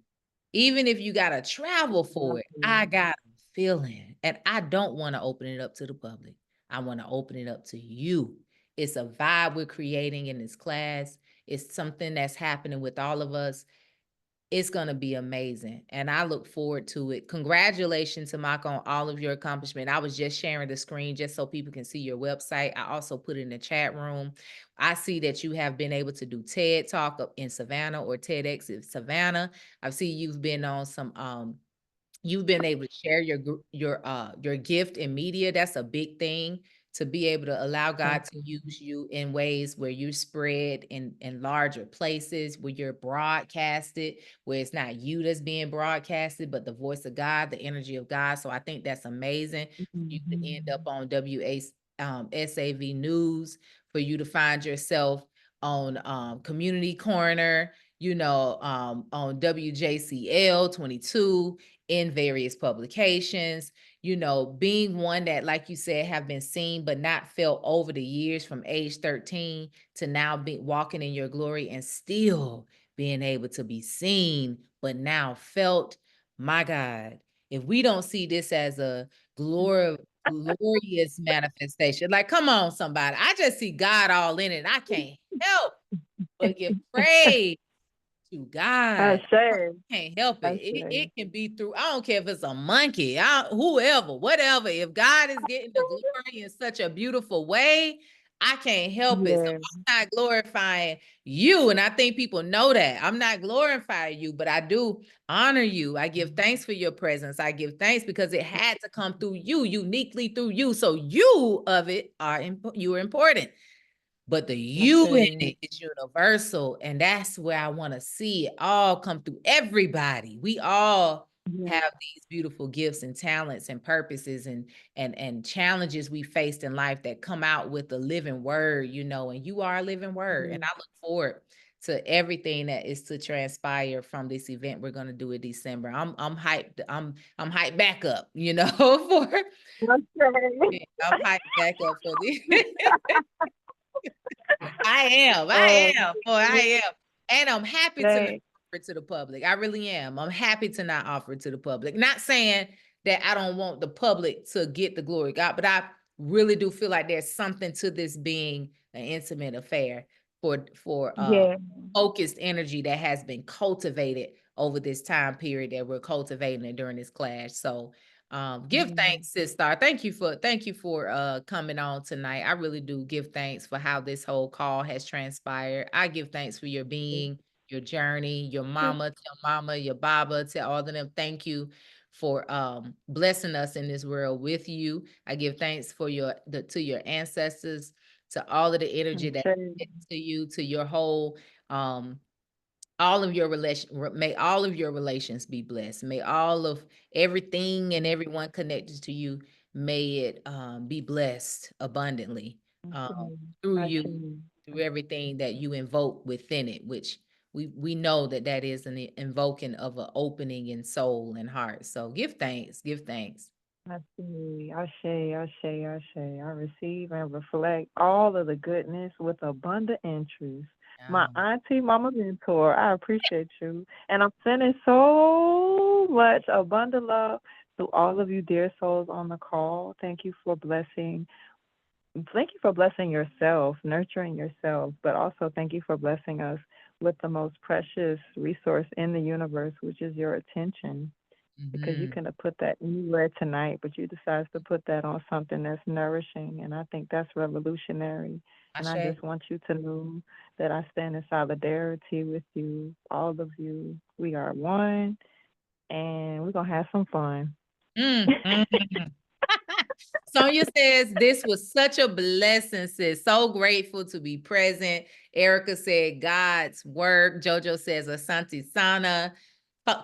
even if you gotta travel for it, I Exactly. got a feeling, and I don't want to open it up to the public. I want to open it up to you. It's a vibe we're creating in this class. It's something that's happening with all of us. It's going to be amazing. And I look forward to it. Congratulations, Tamaka, on all of your accomplishment. I was just sharing the screen just so people can see your website. I also put it in the chat room. I see that you have been able to do TED Talk up in Savannah or TEDx in Savannah. I see you've been on some you've been able to share your gift in media. That's a big thing, to be able to allow God to Exactly. use you in ways where you spread in larger places, where you're broadcasted, where it's not you that's being broadcasted, but the voice of God, the energy of God. So I think that's amazing. You could end up Mhm. on SAV News, for you to find yourself on Community Corner, on WJCL 22, in various publications, being one that, like you said, have been seen but not felt over the years from age 13 to now be walking in your glory and still being able to be seen but now felt. my God, if we don't see this as a glorious manifestation, like, come on, somebody. I just see God all in it. I can't help but give praise to I God. say, Can't help it. I say, It can be through, I don't care if it's a monkey, whoever, whatever. If God is getting the glory in such a beautiful way, I can't help it. So yeah, I'm not glorifying you. And I think people know that. I'm not glorifying you, but I do honor you. I give thanks for your presence. I give thanks because it had to come through you, uniquely through you. So you of it are you are important. But the you in it is universal. And that's where I want to see it all come through everybody. We all have these beautiful gifts and talents and purposes and challenges we faced in life that come out with the living word, you know, and you are a living word. And I look forward to everything that is to transpire from this event we're going to do in December. I'm hyped. I'm hyped back up, you know, for I'm hyped back up for this. I am, boy, I am. And I'm happy to not offer it to the public. I really am. I'm happy to not offer it to the public. Not saying that I don't want the public to get the glory of God, but I really do feel like there's something to this being an intimate affair for focused energy that has been cultivated over this time period that we're cultivating it during this class. So give thanks, Sis Star. Thank you for coming on tonight. I really do give thanks for how this whole call has transpired. I give thanks for your being, your journey, your mama, your baba, to all of them. Thank you for blessing us in this world with you. I give thanks for to your ancestors, to all of the energy that to you, to your whole all of your may all of your relations be blessed. May all of everything and everyone connected to you, may it be blessed abundantly through you, through everything that you invoke within it, which we know that is an invoking of an opening in soul and heart. So give thanks, give thanks. I see. I say, I say, I say. I receive and reflect all of the goodness with abundant interest. My auntie, mama mentor, I appreciate you. And I'm sending so much abundant love to all of you dear souls on the call. Thank you for blessing. Thank you for blessing yourself, nurturing yourself, but also thank you for blessing us with the most precious resource in the universe, which is your attention. Because you could have put that, you read tonight, but you decided to put that on something that's nourishing. And I think that's revolutionary. And I just want you to know that I stand in solidarity with you, all of you. We are one, and we're going to have some fun. Sonia says, this was such a blessing, sis. So grateful to be present. Erica said, God's work. Jojo says, Asante Sana.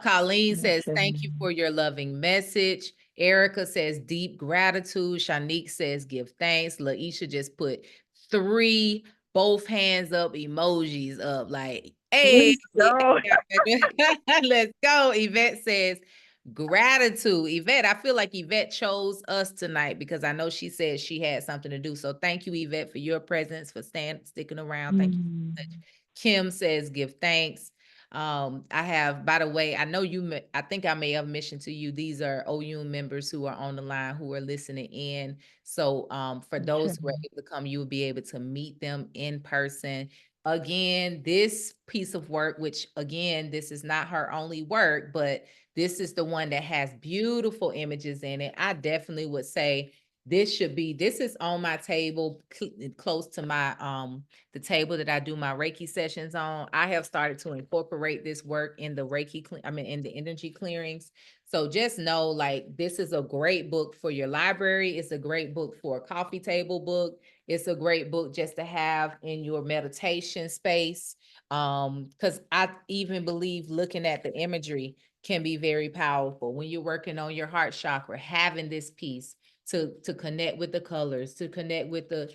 Colleen says, thank you for your loving message. Erica says, deep gratitude. Shanique says, give thanks. Laisha just put 3 both hands up emojis up, like, hey, let's go. Yvette says, gratitude. Yvette, I feel like Yvette chose us tonight because I know she said she had something to do. So thank you, Yvette, for your presence, for sticking around. Thank you so much. Kim says, give thanks. I have, by the way, I know I think I may have mentioned to you, these are OU members who are on the line, who are listening in. So for those who are able to come, you will be able to meet them in person. Again, this piece of work, which again, this is not her only work, but this is the one that has beautiful images in it. I definitely would say this is on my table, close to my the table that I do my Reiki sessions on. I have started to incorporate this work in the Reiki, in the energy clearings. So just know, like, this is a great book for your library. It's a great book for a coffee table book. It's a great book just to have in your meditation space. Because I even believe looking at the imagery can be very powerful when you're working on your heart chakra, having this piece to connect with the colors, to connect with the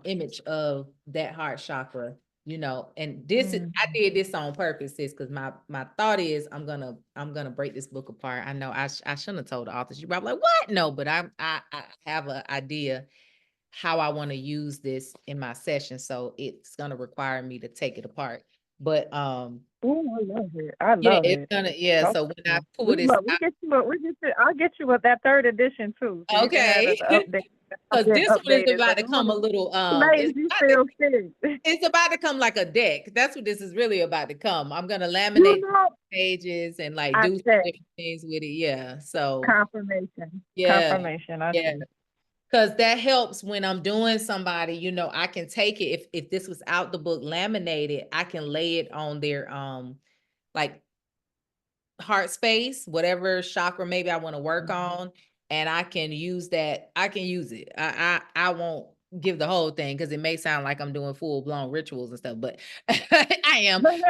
image of that heart chakra, you know. And this is, I did this on purpose, sis, because my thought is I'm gonna break this book apart. I know I shouldn't have told the author. She probably like, what? No, but I have an idea how I want to use this in my session. So it's gonna require me to take it apart. But Oh, I love it. I yeah, love it's it. gonna, yeah. So when I Okay. pull this We get you. We get you. I'll get you with that third edition too, so out, you can have okay. it update. Because Again, this one is updated. So about to you want come a to little ladies, you feel sick. it's about to come like a deck. That's what this is really about to come. I'm gonna You laminate know, pages and like I do some said different things with it. Yeah. So confirmation. yeah, Confirmation. I yeah. see. Because that helps when I'm doing somebody, I can take it. If this was out the book laminated, I can lay it on their like heart space, whatever chakra maybe I want to work on, and I can use that. I can use it. I won't give the whole thing because it may sound like I'm doing full blown rituals and stuff, but I am. But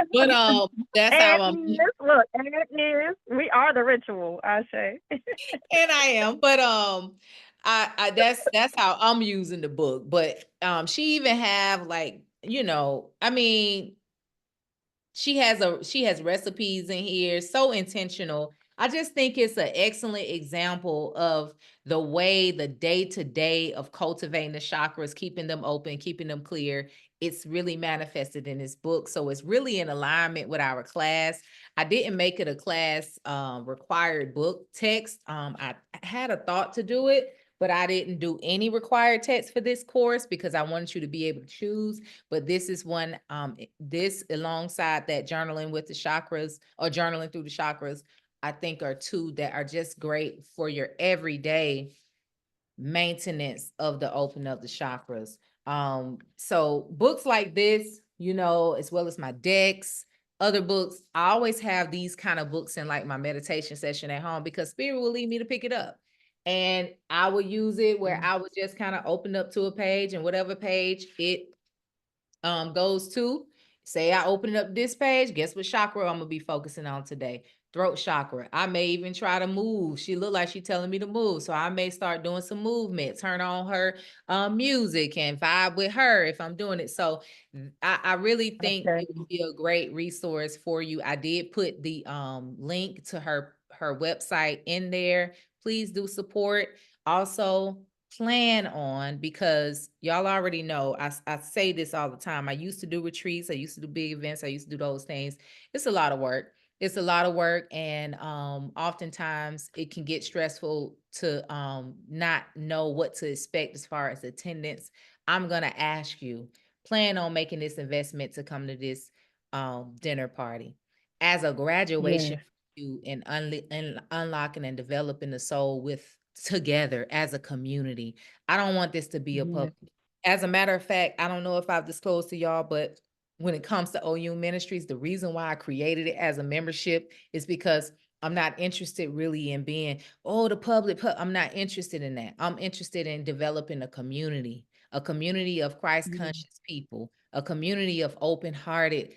that's how And I'm, look, and it is. We are the ritual, I say. and I am. But I that's how I'm using the book. But she even have like, I mean, she has recipes in here, so intentional. I just think it's an excellent example of the way the day-to-day of cultivating the chakras, keeping them open, keeping them clear. It's really manifested in this book. So it's really in alignment with our class. I didn't make it a class required book text. I had a thought to do it, but I didn't do any required text for this course because I wanted you to be able to choose. But this is one, this alongside that journaling with the chakras or journaling through the chakras, I think are two that are just great for your everyday maintenance of the open of the chakras. So books like this, as well as my decks, other books, I always have these kind of books in like my meditation session at home because spirit will lead me to pick it up. And I would use it where I would just kind of open up to a page, and whatever page it goes to, say I open up this page, guess what chakra I'm gonna be focusing on today? Throat chakra. I may even try to move. She look like she's telling me to move, so I may start doing some movement, turn on her music and vibe with her if I'm doing it. So I really think Okay. it would be a great resource for you. I did put the link to her website in there. Please do support. Also, plan on, because y'all already know, I say this all the time. I used to do retreats, I used to do big events, I used to do those things. It's a lot of work. It's a lot of work, and oftentimes it can get stressful to not know what to expect as far as attendance. I'm gonna ask you, plan on making this investment to come to this dinner party as a graduation Yes. for you in unlocking and developing the soul with together as a community. I don't want this to be a Yes. public. As a matter of fact, I don't know if I've disclosed to y'all, but when it comes to OU Ministries, the reason why I created it as a membership is because I'm not interested really in being, the public. I'm not interested in that. I'm interested in developing a community of Christ Yes. conscious people, a community of open-minded,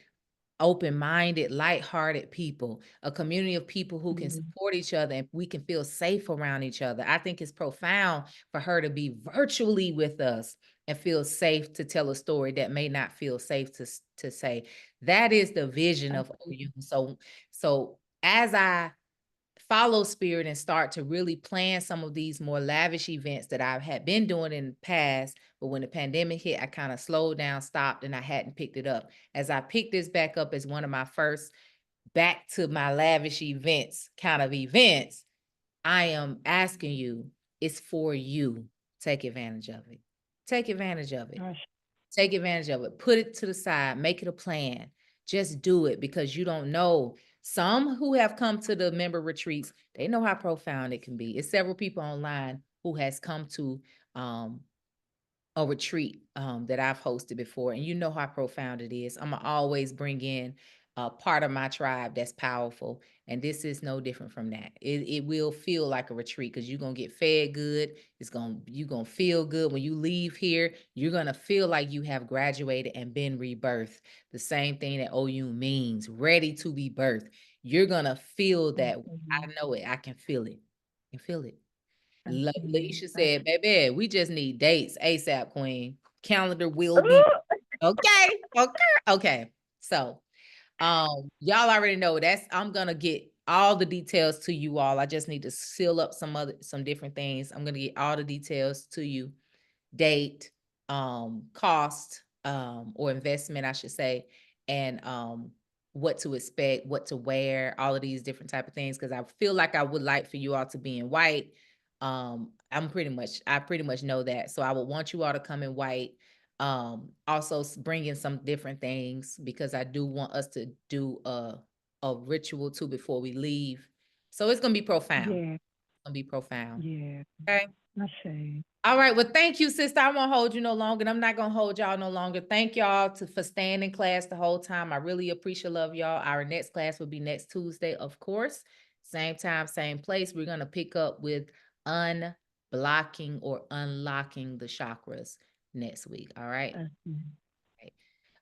light-hearted people, a community of people who can Yes. support each other and we can feel safe around each other. I think it's profound for her to be virtually with us and feel safe to tell a story that may not feel safe to say. That is the vision I of see. OU. So as I follow spirit and start to really plan some of these more lavish events that I had been doing in the past. But when the pandemic hit, I kind of slowed down, stopped, and I hadn't picked it up. As I picked this back up as one of my first back to my lavish events kind of events, I am asking you, it's for you. Take advantage of it. Take advantage of it. Gosh. Take advantage of it. Put it to the side. Make it a plan. Just do it because you don't know. Some who have come to the member retreats, they know how profound it can be. It's several people online who has come to um, a retreat that I've hosted before, and you know how profound it is. I'm gonna always bring in a part of my tribe that's powerful, and this is no different from that. It will feel like a retreat because you're gonna get fed good. You're gonna feel good when you leave here. You're gonna feel like you have graduated and been rebirthed. The same thing that OU means, ready to be birthed. You're gonna feel I that. I see. know it. I can feel it. I can feel it. I see. Leisha I said, see. baby, we just need dates ASAP, Queen. Calendar will be Ooh, okay. Okay. Okay. So y'all already know I'm gonna get all the details to you all. I just need to seal up some different things. I'm gonna get all the details to you, date, cost, or investment, I should say. and what to expect, what to wear, all of these different type of things. Cause I feel like I would like for you all to be in white. I pretty much know that. So I would want you all to come in white. Also bring in some different things because I do want us to do a ritual too before we leave. So it's gonna be profound. Yeah, It's gonna be profound. yeah. Okay. I see. All right. Well, thank you, sister. I won't hold you no longer, and I'm not gonna hold y'all no longer. Thank y'all for staying in class the whole time. I really appreciate love y'all. Our next class will be next Tuesday, of course. Same time, same place. We're gonna pick up with unblocking or unlocking the chakras next week. All right. I see.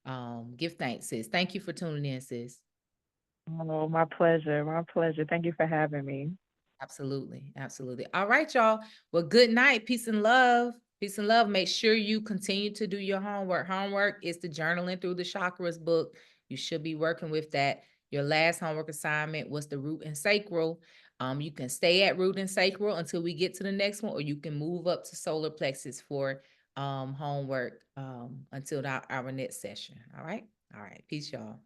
Okay. Give thanks, sis. Thank you for tuning in, sis. Oh, my pleasure. My pleasure. Thank you for having me. Absolutely. Absolutely. All right, y'all. Well, good night. Peace and love. Peace and love. Make sure you continue to do your homework. Homework is the journaling through the chakras book. You should be working with that. Your last homework assignment was the root and sacral. You can stay at root and sacral until we get to the next one, or you can move up to solar plexus for homework until our next session. All right. All right. Peace, y'all.